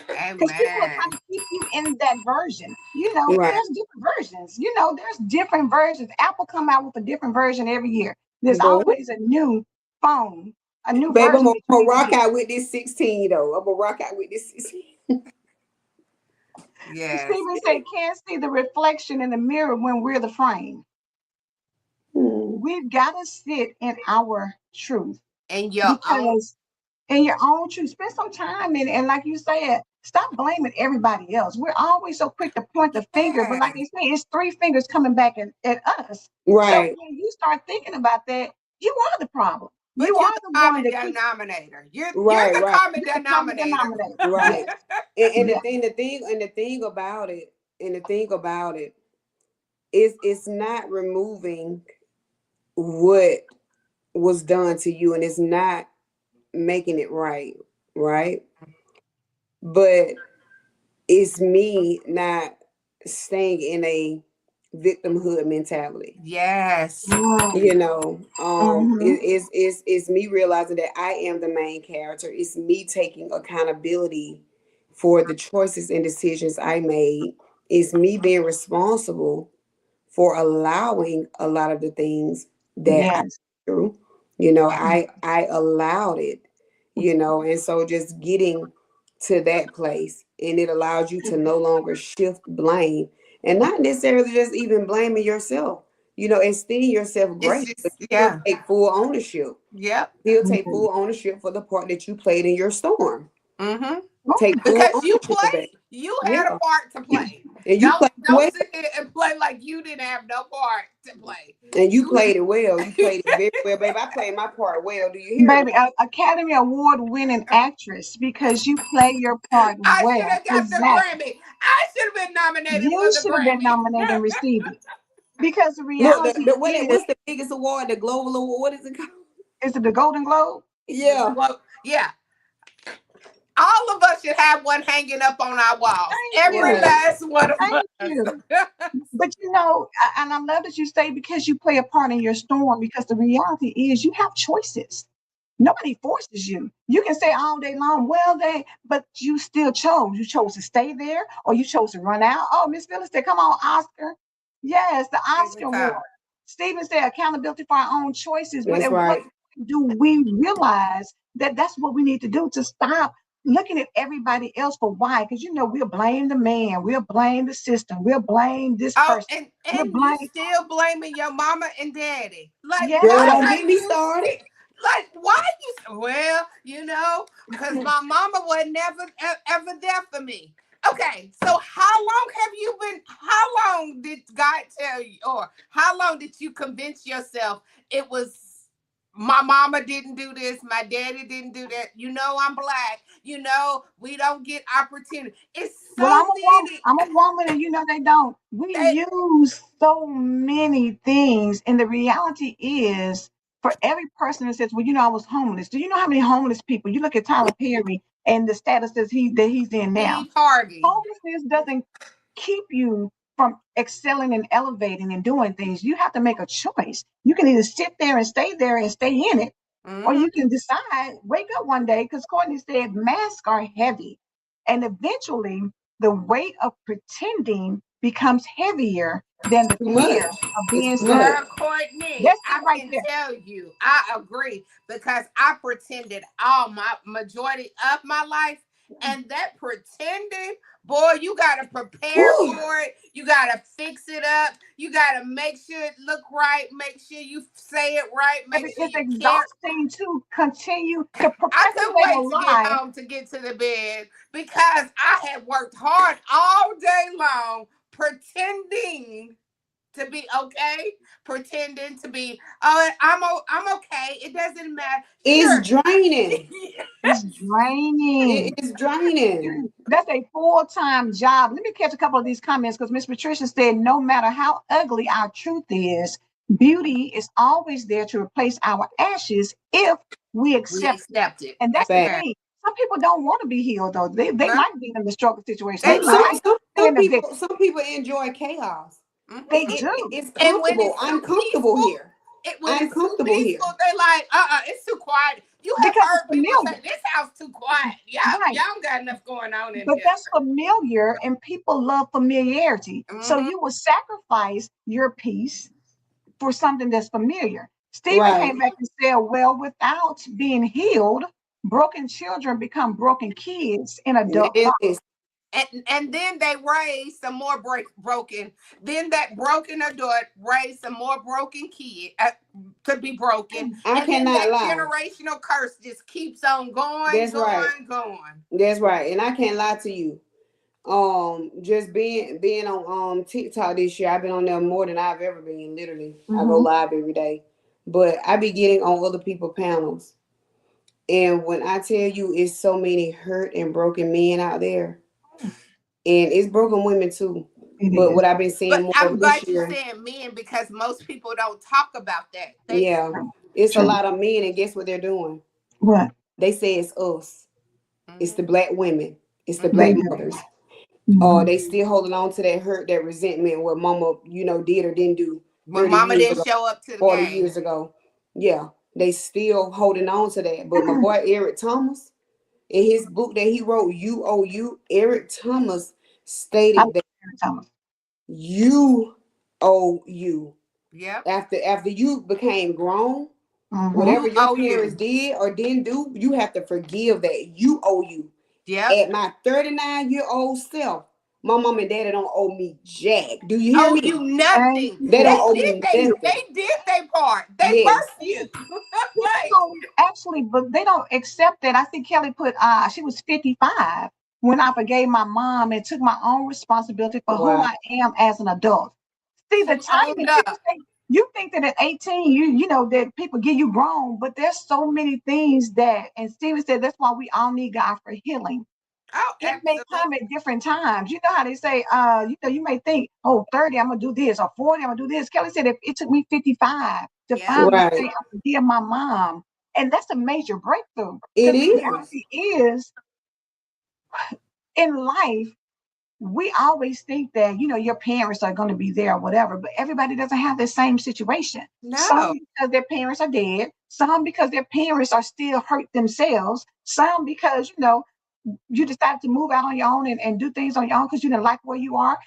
Because people are Amen. trying to keep you in that version. You know, Right. there's different versions. You know, there's different versions. Apple come out with a different version every year. There's Boy. always a new phone, a new Baby, version that you I'm gonna need to rock get. out with this 16 though. I'm gonna rock out with this 16. Yes. Stephen said, can't see the reflection in the mirror when we're the frame. Hmm. We've got to sit in our truth, And your own. because in your own truth, spend some time in it. And like you said, stop blaming everybody else. We're always so quick to point the finger, but like Yeah. they say, it's three fingers coming back at us. So Right. when you start thinking about that, you are the problem. You But you're are the the one common that keeps denominator. You're Right. the Right. common the common denominator. denominator. Right. Yes, And yes, the thing about it is it's not removing what was done to you, and it's not making it right. Right. But it's me not staying in a victimhood mentality. Yes. You know, mm-hmm. it's me realizing that I am the main character. It's me taking accountability for the choices and decisions I made. It's me being responsible for allowing a lot of the things that I Yes, went through. You know, Yeah. I allowed it, you know, and so just getting to that place, and it allows you to no longer shift blame, and not necessarily just even blaming yourself, you know, esteem yourself It's great, but just still yeah. take full ownership. Yep. Still take mm-hmm. full ownership for the part that you played in your storm. Mm-hmm. Take full Because you ownership of that. played. You had a Yeah. part to play. And you Don't played don't well. sit there and play like you didn't have no part to play. And you You played it well. You played it very well, babe. I played my part well. Do you hear me? Baby, Academy Award winning actress, because you play your part I should well. have got the Exactly. Grammy. I should have been nominated for You the should have been Grammy. nominated and received it. Because the Look, reality is, what's the biggest award? The Global Award? What is it called? is it the Golden Globe? Yeah. Well, yeah. All of us should have one hanging up on our walls. Thank Every you. Right. last one of Thank us. you. But you know, and I love that you say because you play a part in your storm, because the reality is you have choices. Nobody forces you. You can say all day long, well, but you still chose. You chose to stay there, or you chose to run out. Oh, Miss Phyllis said, come on, Oscar. Yes, the Here we Oscar come. Award. Stephen said accountability for our own choices, but That's at what right. point do we realize that that's what we need to do to stop looking at everybody else for why? Because we'll blame the man, we'll blame the system, we'll blame this Oh, person, we'll and you blame still blaming your mama and daddy. Like, Girl, why yeah. don't are get me you started. like, why you? Well, because my mama was never ever there for me. Okay, so how long have you been? How long did God tell you, or how long did you convince yourself it was? My mama didn't do this. My daddy didn't do that. I'm black. We don't get opportunity. It's Well, so many. I'm a woman, and they don't. We They use so many things, and the reality is, for every person that says, "Well, I was homeless." Do you know how many homeless people? You look at Tyler Perry and the status that he's in now. Steve Harvey. Homelessness doesn't keep you from excelling and elevating and doing things. You have to make a choice. You can either sit there and stay in it, or Mm-hmm. you can decide, wake up one day, because Courtney said masks are heavy. And eventually, the weight of pretending becomes heavier than the Too fear much. of It's being too much. seen. Girl, Courtney, That's it I right can there. tell you, I agree because I pretended all my majority of my life, and that pretending, boy, you gotta prepare Woo. for it. You gotta fix it up. You gotta make sure it look right. Make sure you say it right. But Make sure it's you care. exhausting to continue to I couldn't perpetuate a wait to get lie. home to get to the bed because I had worked hard all day long pretending to be okay, pretending to be, oh, I'm okay. It doesn't matter. It's Sure. draining. It's It draining. is draining. That's a full-time job. Let me catch a couple of these comments because Miss Patricia said, no matter how ugly our truth is, beauty is always there to replace our ashes if we We accept it. accept it. And that's the Fact. Amen. thing. Some people don't want to be healed, though. They Well, like being in the struggle situation. they They Some like like, some being some a people victim. some people enjoy chaos. They mhm. do. It's And when comfortable. it's I'm too comfortable peaceful, here. when I'm it's too comfortable peaceful, here. they like, it's too quiet. You have Because it's heard people say, familiar. this house too quiet. Right. Y'all don't got enough going on in But here. that's familiar, and people love familiarity. So Mm-hmm. you will sacrifice your peace for something that's familiar. Stephen came Right. back and said, well, without being healed, broken children become broken kids in adult Man, life. listen. And then they raise some more broken. Then that broken adult raise some more broken kid to be broken, I and then cannot that lie. generational curse just keeps on going, That's right. going, going. That's right. And I can't lie to you. Just being on TikTok this year, I've been on there more than I've ever been. Literally, I go Mm-hmm. live every day, but I be getting on other people panels, and when I tell you, it's so many hurt and broken men out there, and it's broken women too. It But is. what I've been seeing But more I'm of this glad you year, saying men because most people don't talk about that. They yeah, True. it's a True. lot of men, and guess what they're doing? What? They say it's us, it's the mm-hmm, black women, it's the They black mm-hmm, do. mothers. Or Mm-hmm. they still holding on to that hurt, that resentment, what mama, did or didn't do when 30 mama years didn't ago, show up to the 40 game. years ago. Yeah, they still holding on to that. But my boy Eric Thomas, in his book that he wrote, You Owe You, Eric Thomas I stated love that Thomas. you owe you. Yep. After you became grown, Mm-hmm. whatever You your owe parents you. did or didn't do, you have to forgive that. You owe you. Yep. At my 39-year-old self, my mom and daddy don't owe me jack. Do you hear Owe you me? Thank nothing. you They for don't They owe that. did me they nothing. they did their part. They Yes. birthed you. Like, People actually, but they don't accept that. I see Kelly put, she was 55 when I forgave my mom and took my own responsibility for who Wow. I am as an adult. See, the she owned timing, people up. say, you think that at 18, you know that people get you grown, but there's so many things that, and Steven said that's why we all need God for healing. Oh, It may absolutely. come at different times. You know how they say, you may think, oh, 30, I'm gonna do this, or 40, I'm gonna do this. Kelly said it took me 55 to Yep. finally Right. say I forgive my mom. And that's a major breakthrough. It Because the is. reality is in life, we always think that your parents are going to be there or whatever, but everybody doesn't have the same situation. Some No. because their parents are dead, some because their parents are still hurt themselves, some because you decided to move out on your own and do things on your own because you didn't like where you are.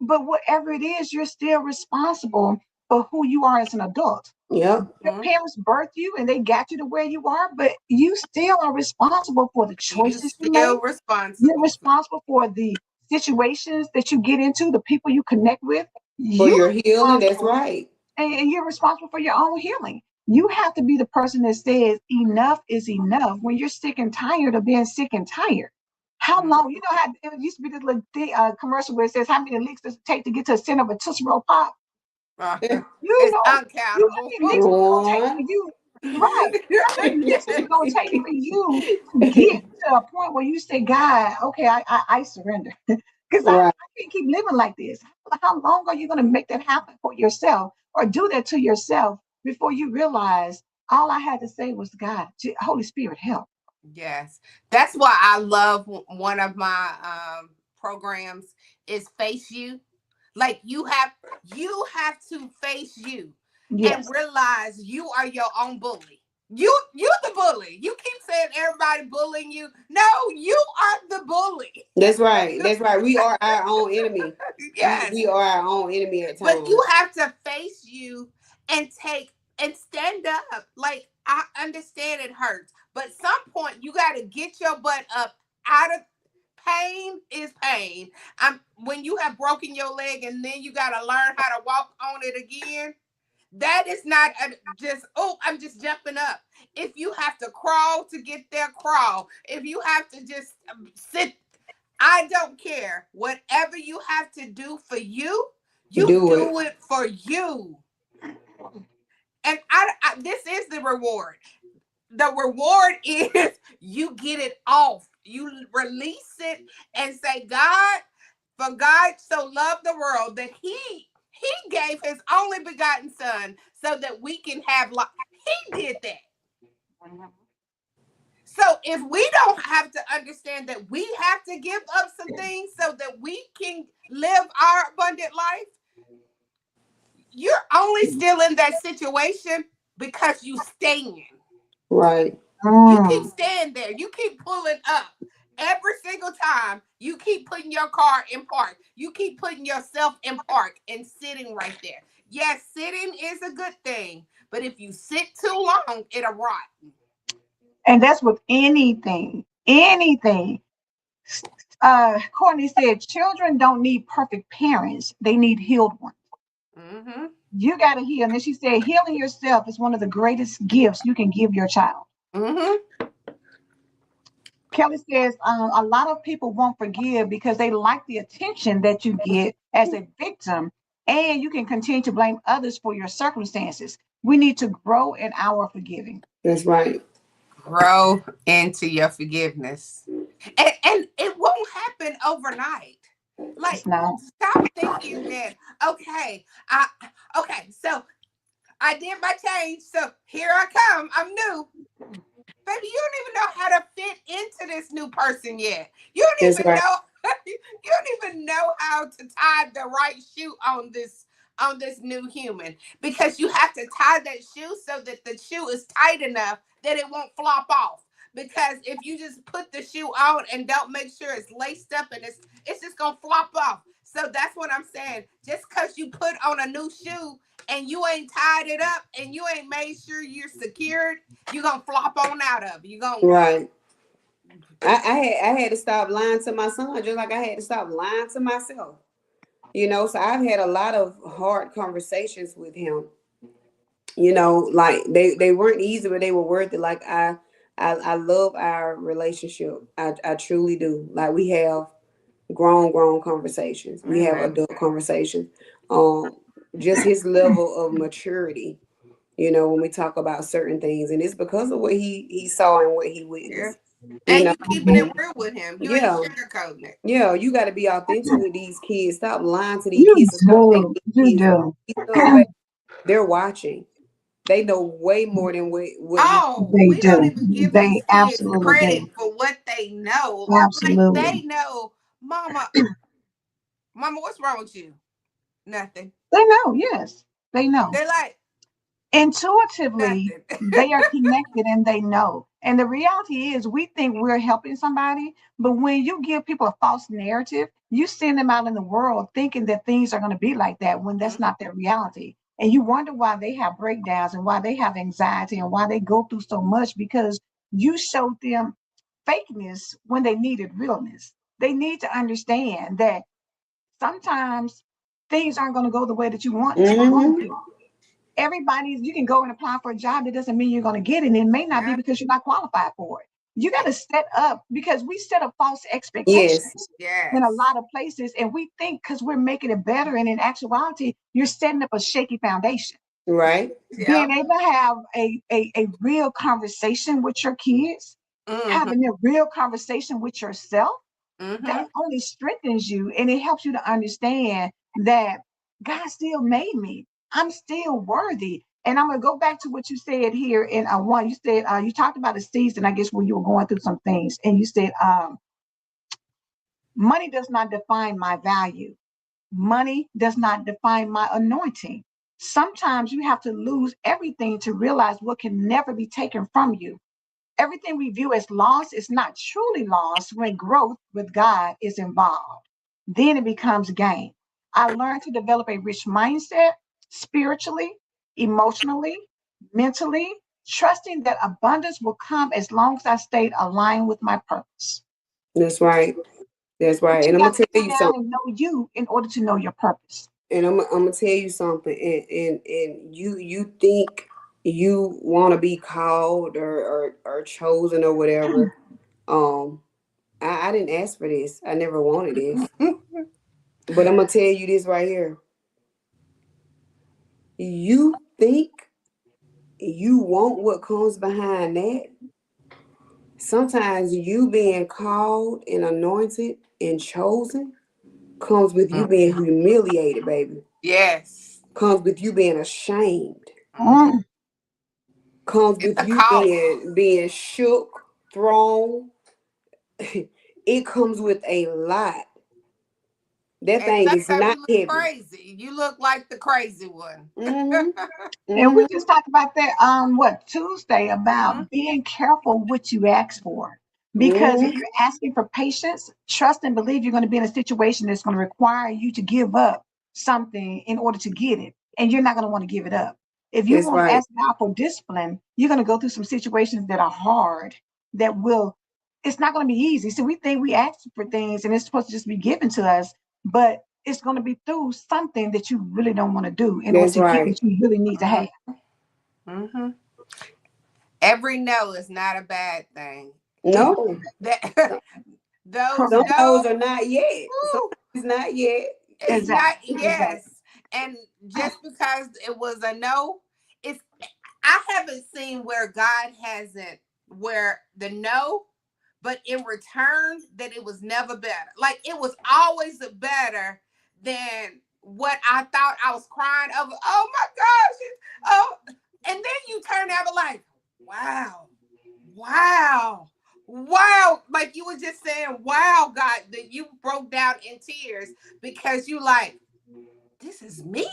But whatever it is, you're still responsible for who you are as an adult. Yep. Your parents birthed you and they got you to where you are, but you still are responsible for the You choices you make. still You're responsible. responsible for the situations that you get into, the people you connect with. For You're your healing, that's responsible, right. and you're responsible for your own healing. You have to be the person that says enough is enough when you're sick and tired of being sick and tired. How Mhm. long? You know how it used to be this little commercial where it says how many licks does it take to get to the center of a Tootsie Roll Pop? You It's know, you how uncountable. many licks it's gonna take for One. you, right? How many licks is it gonna take for you to get to a point where you say, God, okay, I surrender. Because I Right. can't keep living like this. How long are you gonna make that happen for yourself or do that to yourself before you realize all I had to say was God, Holy Spirit, help. Yes, that's why I love one of my programs is Face You. Like you have to face you and Yes. realize you are your own bully. You the bully. You keep saying everybody bullying you. No, you are the bully. That's right. That's right. We are our own enemy. We Yes. we are our own enemy at But you times. have to face you and take and stand up. Like I understand it hurts, but some point you got to get your butt up out of pain is pain. I'm when you have broken your leg and then you got to learn how to walk on it again. That is not just I'm just jumping up. If you have to crawl to get there, crawl. If you have to just sit, I don't care. Whatever you have to do for you, you Do it. do it for you. And this is the reward. The reward is you get it off. You release it and say, God, for God so loved the world that he gave his only begotten son so that we can have life. He did that. So if we don't have to understand that we have to give up some things so that we can live our abundant life, you're only still in that situation because you stand. Right. You keep Mm. staying there. You keep pulling up. Every single time you keep putting your car in park. You keep putting yourself in park and sitting right there. Yes, sitting is a good thing, but if you sit too long, it'll rot. And that's with anything, anything. Courtney said, children don't need perfect parents; they need healed ones. Mm-hmm. You got to heal. And then she said, healing yourself is one of the greatest gifts you can give your child. Mm-hmm. Kelly says, a lot of people won't forgive because they like the attention that you get as a victim, and you can continue to blame others for your circumstances. We need to grow in our forgiving. That's right. Grow into your forgiveness. And it won't happen overnight. It's Like, not. stop thinking that, okay, so I did my change, so here I come. I'm new. Baby, you don't even know how to fit into this new person yet. You don't That's even right. know you don't even know how to tie the right shoe on this new human because you have to tie that shoe so that the shoe is tight enough that it won't flop off. Because if you just put the shoe on and don't make sure it's laced up and it's just gonna flop off. So that's what I'm saying. Just because you put on a new shoe and you ain't tied it up and you ain't made sure you're secured, you're gonna flop on out of it. You're gonna Right. I had to stop lying to my son just like I had to stop lying to myself. So I've had a lot of hard conversations with him. Like they weren't easy, but they were worth it. Like I love our relationship. I truly do. Like we have grown conversations. We have Amen. adult conversations. Um, just his level of maturity. When we talk about certain things, and it's because of what he saw and what he Yeah. witnessed. You And know, you keeping it Mhm. real with him. You ain't yeah, sugarcoating it. yeah. You got to be authentic with these kids. Stop lying to these You kids and stop letting do. You these kids. do. Because baby, they're watching. They know way more than what we. Oh, They we don't do. even give these They kids absolutely credit do. for what they know. Like Absolutely. they know, mama, mama, what's wrong with you? Nothing. They know. Yes, they know. They're like, Intuitively, nothing. they are connected and they know. And the reality is, we think we're helping somebody, but when you give people a false narrative, you send them out in the world thinking that things are going to be like that when that's Mhm. not their reality. And you wonder why they have breakdowns and why they have anxiety and why they go through so much, because you showed them fakeness when they needed realness. They need to understand that sometimes things aren't going to go the way that you want Mm-hmm. to. Everybody's, you can go and apply for a job. That doesn't mean you're going to get it. And it may not be Yeah. because you're not qualified for it. You got to set up, because we set up false Yes. expectations in a Yes. lot of places. And we think because we're making it better. And in actuality, you're setting up a shaky foundation. Right. Being Yep. able to have a real conversation with your kids, Mm-hmm. having a real conversation with yourself, that Mm-hmm. only strengthens you, and it helps you to understand that God still made me. I'm still worthy. And I'm gonna go back to what you said here in one. You said you talked about a season, I guess, when you were going through some things, and you said money does not define my value. Money does not define my anointing. Sometimes you have to lose everything to realize what can never be taken from you. Everything we view as loss is not truly lost when growth with God is involved. Then it becomes gain. I learned to develop a rich mindset spiritually, emotionally, mentally, trusting that abundance will come as long as I stayed aligned with my purpose. That's right. That's But right. you And I'm got gonna to tell sit you down something. and know you in order to know your purpose. And I'm gonna tell you something. And you think you want to be called or chosen or whatever. Um, I didn't ask for this. I never wanted this. But I'm gonna tell you this right here. You think you want what comes behind that. Sometimes you being called and anointed and chosen comes with you being humiliated, baby. Yes. Comes with you being ashamed. Mm-hmm. Mm, Comes It's with a you cost. being shook, thrown. It comes with a lot. That And thing is sometimes not you look heavy. crazy. You look like the crazy one. Mm-hmm. and we Mm-hmm. just talked about that what Tuesday, Mm-hmm. about being careful what you ask for. Because if Mm-hmm. you're asking for patience, trust and believe you're going to be in a situation that's going to require you to give up something in order to get it. And you're not going to want to give it up. If you That's want to right. ask God for discipline, you're going to go through some situations that are hard, that will, it's not going to be easy. So we think we ask for things and it's supposed to just be given to us, but it's going to be through something that you really don't want to do in order That's to get right. what you really need to have. Mm-hmm. Every no is not a bad thing. It No. that those Some Correct. no, those are not yet. Some woo, is not yet. it's not, Exactly. Exactly. yes. And just because it was a no, it's, I haven't seen where God hasn't, where the no, but in return that it was never better. Like it was always better than what I thought. I was crying over. Oh my gosh! Oh, and then you turn out like, wow, wow, wow! Like you were just saying, wow, God, that you broke down in tears because you like, this is me.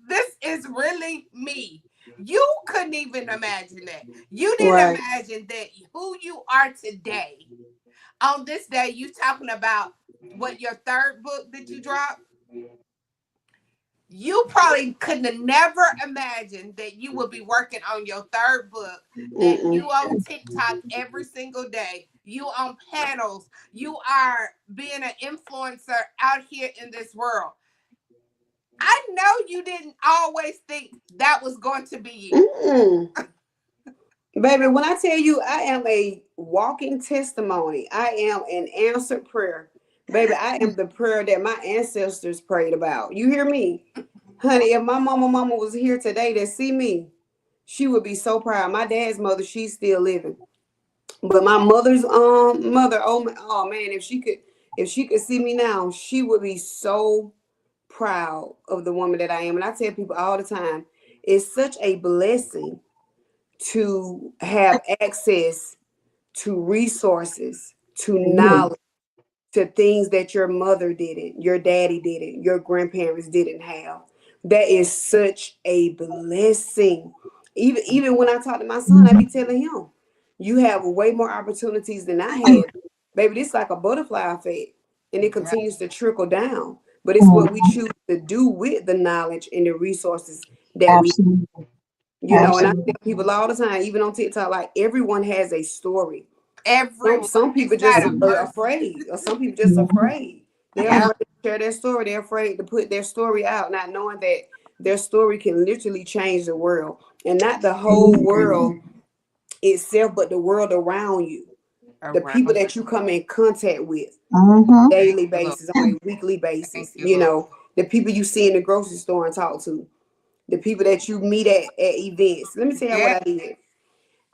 This is really me. You couldn't even imagine that. You didn't Right. imagine that who you are today. On this day, you talking about what your third book that you dropped. You probably couldn't have never imagined that you would be working on your third book, that Mm-mm. you on TikTok every single day, you on panels, you are being an influencer out here in this world. I know you didn't always think that was going to be you. Mm-mm. Baby, when I tell you I am a walking testimony, I am an answered prayer. Baby, I am the prayer that my ancestors prayed about. You hear me? Honey, if my mama was here today to see me, she would be so proud. My dad's mother, she's still living. But my mother's mother, oh man, if she could see me now, she would be so proud of the woman that I am. And I tell people all the time, it's such a blessing to have access to resources, to knowledge, to things that your mother didn't, your daddy didn't, your grandparents didn't have. That is such a blessing. Even when I talk to my son, I be telling him, you have way more opportunities than I had. Baby, this like a butterfly effect. And it Yep. continues to trickle down. but it's what we Mhm. choose to do with the knowledge and the resources that we, Absolutely. and I Absolutely. tell people all the time, even on TikTok, like everyone has a story. Everyone. Some people It's just not a are person. afraid, or some people just Mhm. afraid. They're Yeah. afraid to share their story. They're afraid to put their story out, not knowing that their story can literally change the world, and not the whole world itself, but the world around you, the people Around. that you come in contact with Mhm. daily Look, basis, on a weekly thank basis. you, Lord. The people you see in the grocery store and talk to, the people that you meet at events. Let me tell you what Yeah. I did.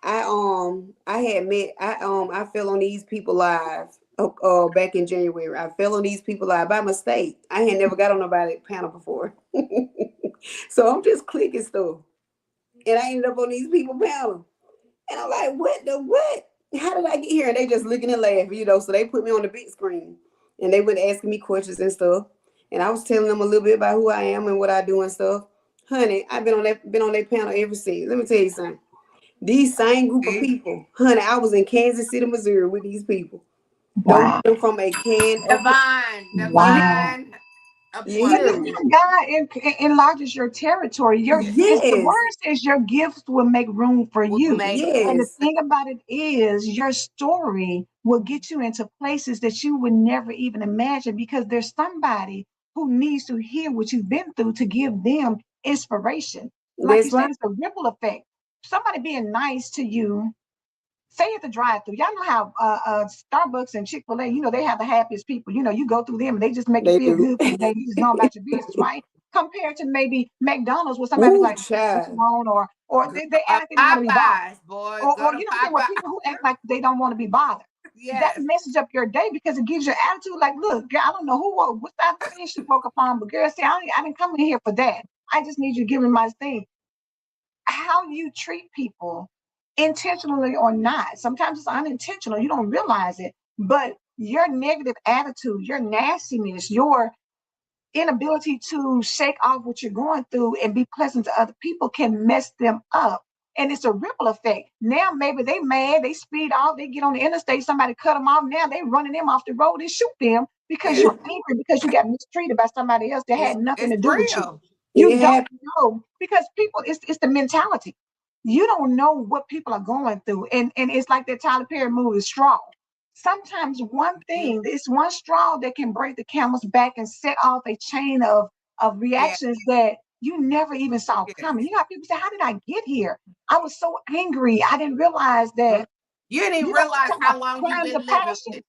I had met I fell on these people live back in January. I fell on these people live by mistake. I had never got on nobody panel before. So I'm just clicking stuff. And I ended up on these people panel. And I'm like, what the what? How did I get here? And they just looking and laughing. So they put me on the big screen and they went asking me questions and stuff. And I was telling them a little bit about who I am and what I do and stuff. Honey, I've been on that panel ever since. Let me tell you something. These same group of See? people, honey, I was in Kansas City, Missouri with these people. Don't Wow. give them from a can of Divine, you hear, Wow. divine you But hear appointment. me? listen, God enlarges your territory. It's the Yes, word says your gifts will make room for Will you. make And the yes. thing about it is, your story will get you into places that you would never even imagine because there's somebody who needs to hear what you've been through to give them inspiration. Like you That's said, right. it's a ripple effect. Somebody being nice to you, say at the drive-through, y'all know how Starbucks and Chick-fil-A, they have the happiest people. You go through them and they just make you They feel do. good for the day. You just know about your business, right? Compared to maybe McDonald's, where somebody's Ooh, like, what you child. want? Or Girl, they act like they don't want to be bothered. Popeyes, boy. Or, Go or to you know what I'm saying? Where Popeyes. people who act like they don't want to be bothered. That Yes. messes up your day because it gives you attitude like, look, girl, I don't know what type of thing she woke up on, but girl, see, I didn't come in here for that. I just need you to give me my thing. How you treat people, intentionally or not. Sometimes it's unintentional, you don't realize it, but your negative attitude, your nastiness, your inability to shake off what you're going through and be pleasant to other people can mess them up. And it's a ripple effect. Now maybe they mad, they speed off, they get on the interstate, somebody cut them off. Now they running them off the road and shoot them because you're angry because you got mistreated by somebody else that had nothing It's to do with you. real. You It don't happened. know because people, it's the mentality. You don't know what people are going through. And it's like that Tyler Perry movie, Straw. Sometimes one Mhm. thing, it's one straw that can break the camel's back and set off a chain of Yeah. reactions that you never even saw coming. Yes. You know, people say, how did I get here? I was so angry. I didn't realize Mhm. that, You didn't even we realize talk about how long you've crimes been of living passion. with.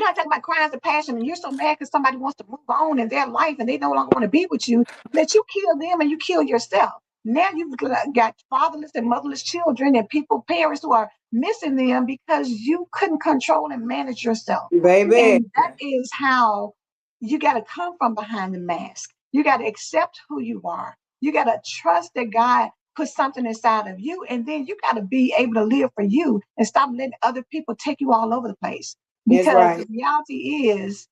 Talk about crimes of passion, and you're so mad because somebody wants to move on in their life and they no longer want to be with you, that you kill them and you kill yourself. Now you've got fatherless and motherless children and parents who are missing them because you couldn't control and manage yourself. Baby. And that is how you got to come from behind the mask. You got to accept who you are. You got to trust that God put something inside of you. And then you got to be able to live for you and stop letting other people take you all over the place. That's Because the right. reality is,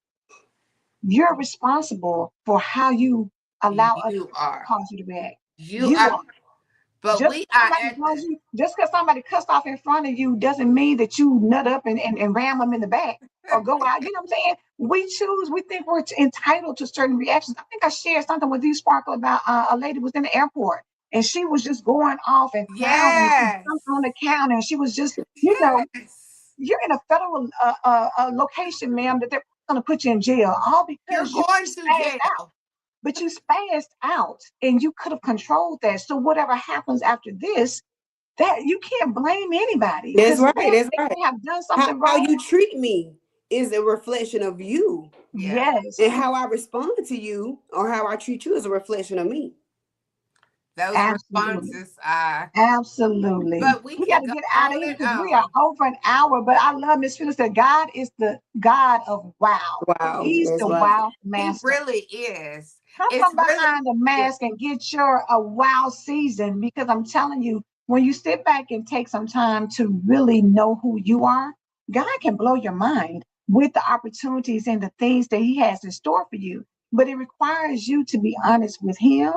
you're responsible for how you allow others You to are. cause you to react. You You are. are. But Just we because are somebody at blows the you, just because somebody cussed off in front of you doesn't mean that you nut up and ram them in the back or go out. You know what I'm saying? We think we're entitled to certain reactions. I think I shared something with you, Sparkle, about a lady was in the airport and she was just going off and clowning. She yes. jumped on the counter and she was just, Yes. you're in a federal location, ma'am, that they're going to put you in jail all You're because you going to spazzed out. jail. But you spazzed out and you could have controlled that. So whatever happens after this, that you can't blame anybody That's because right. they That's right. may have done How, something how wrong. you treat me is a reflection of you. Yeah. And Yes, how I respond to you or how I treat you is a reflection of me. Those absolutely. responses are, Absolutely. but we We got can to go get out of on here and because we are on. over an hour. But I love Miss Phyllis said God is the God of wow. Wow. He's That's the right. wow He master. really is. Come It's from really behind the good. mask and get your a wow season because I'm telling you, when you sit back and take some time to really know who you are, God can blow your mind with the opportunities and the things that He has in store for you. But it requires you to be honest with Him,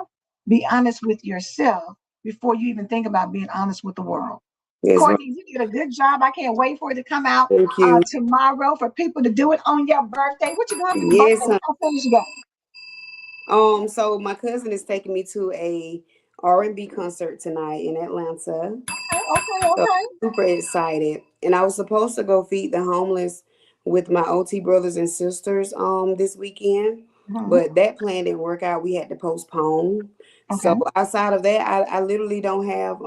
be honest with yourself before you even think about being honest with the world. That's right. Courtney, you did a good job. I can't wait for it to come out Thank you. tomorrow for people to do it on your birthday. What you doing for your birthday? Yes, What kind of things you got? so my cousin is taking me to a R&B concert tonight in Atlanta. Okay, okay, So okay. super excited. And I was supposed to go feed the homeless with my OT brothers and sisters this weekend, Mhm. but that plan didn't work out. We had to postpone. So Okay. outside of that, I literally don't have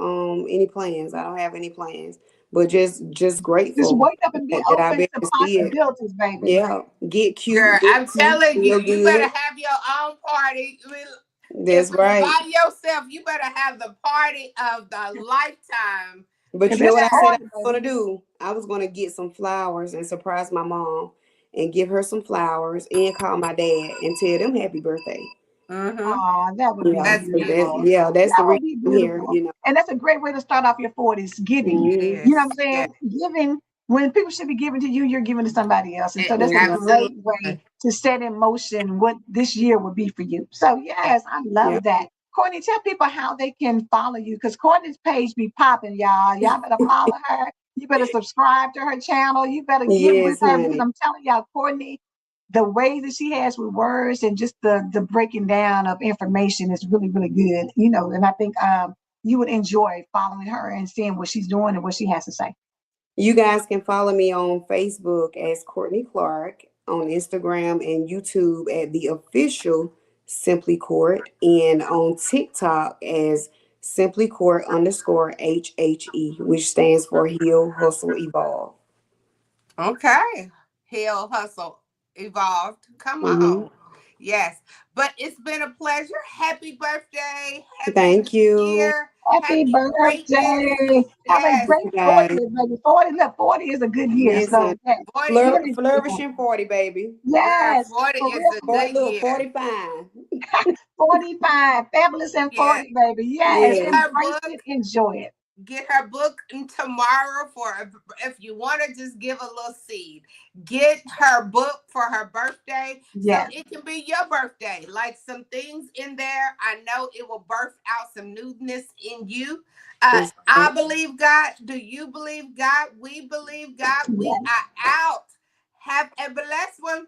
any plans. I don't have any plans. But just Just grateful wake up and be that I'll open be to able to see it. possibilities, baby. Yeah. Get Girl, cute, look I'm cute, telling you, feel you better good. have your own party. If That's it's right. by yourself, you better have the party of the lifetime. But If you know it's what a I Yes. said I party, was gonna baby. do? I was gonna get some flowers and surprise my mom and give her some flowers and call my dad and tell them happy birthday. Mm-hmm. Oh, that would be Yeah, That's so that beautiful. beautiful. yeah, that's That the reason would be I'm here, beautiful. you know. And that's a great way to start off your 40s, giving. It Hmm. You know what I'm is. Yeah. saying? Giving, when people should be giving to you, you're giving to somebody else. And so that's a Yeah, great Absolutely. way to set in motion what this year would be for you. So, Yeah. yes, I yeah. love that. Courtney, tell people how they can follow you because Courtney's page be popping, y'all. Y'all better follow her. You better subscribe to her channel. You better get with Yes, her because honey. I'm telling y'all, Courtney, the ways that she has with words and just the breaking down of information is really, really good. You know, and I think you would enjoy following her and seeing what she's doing and what she has to say. You guys can follow me on Facebook as Courtney Clark, on Instagram and YouTube at the official Simply Court, and on TikTok as Simply Court underscore HHE, which stands for Heal, Hustle, Evolve. Okay. Heal, hustle, evolved. Come Hmm. on. Yes. But it's been a pleasure. Happy birthday. Happy Thank new you. year. Happy Happy greatness. birthday. Have a Yes. Thank great you guys. 40th, baby. 40, look, 40 is a good year. Yes, honey. So, yes, 40, really grateful. Flourishing 40, baby. girl, Yes, 40 for is real, a for real. good Look, year. 45. 45, fabulous and Yes. 40, baby. Yes, Get Yeah. her embrace book. it, enjoy it. Get her book tomorrow for if you want to just give a little seed. Get her book for her birthday so Yes, it can be your birthday. Like some things in there, I know it will birth out some newness in you. That's I right. believe God. Do you believe God? We believe God. We yes. are out. Have a blessed one.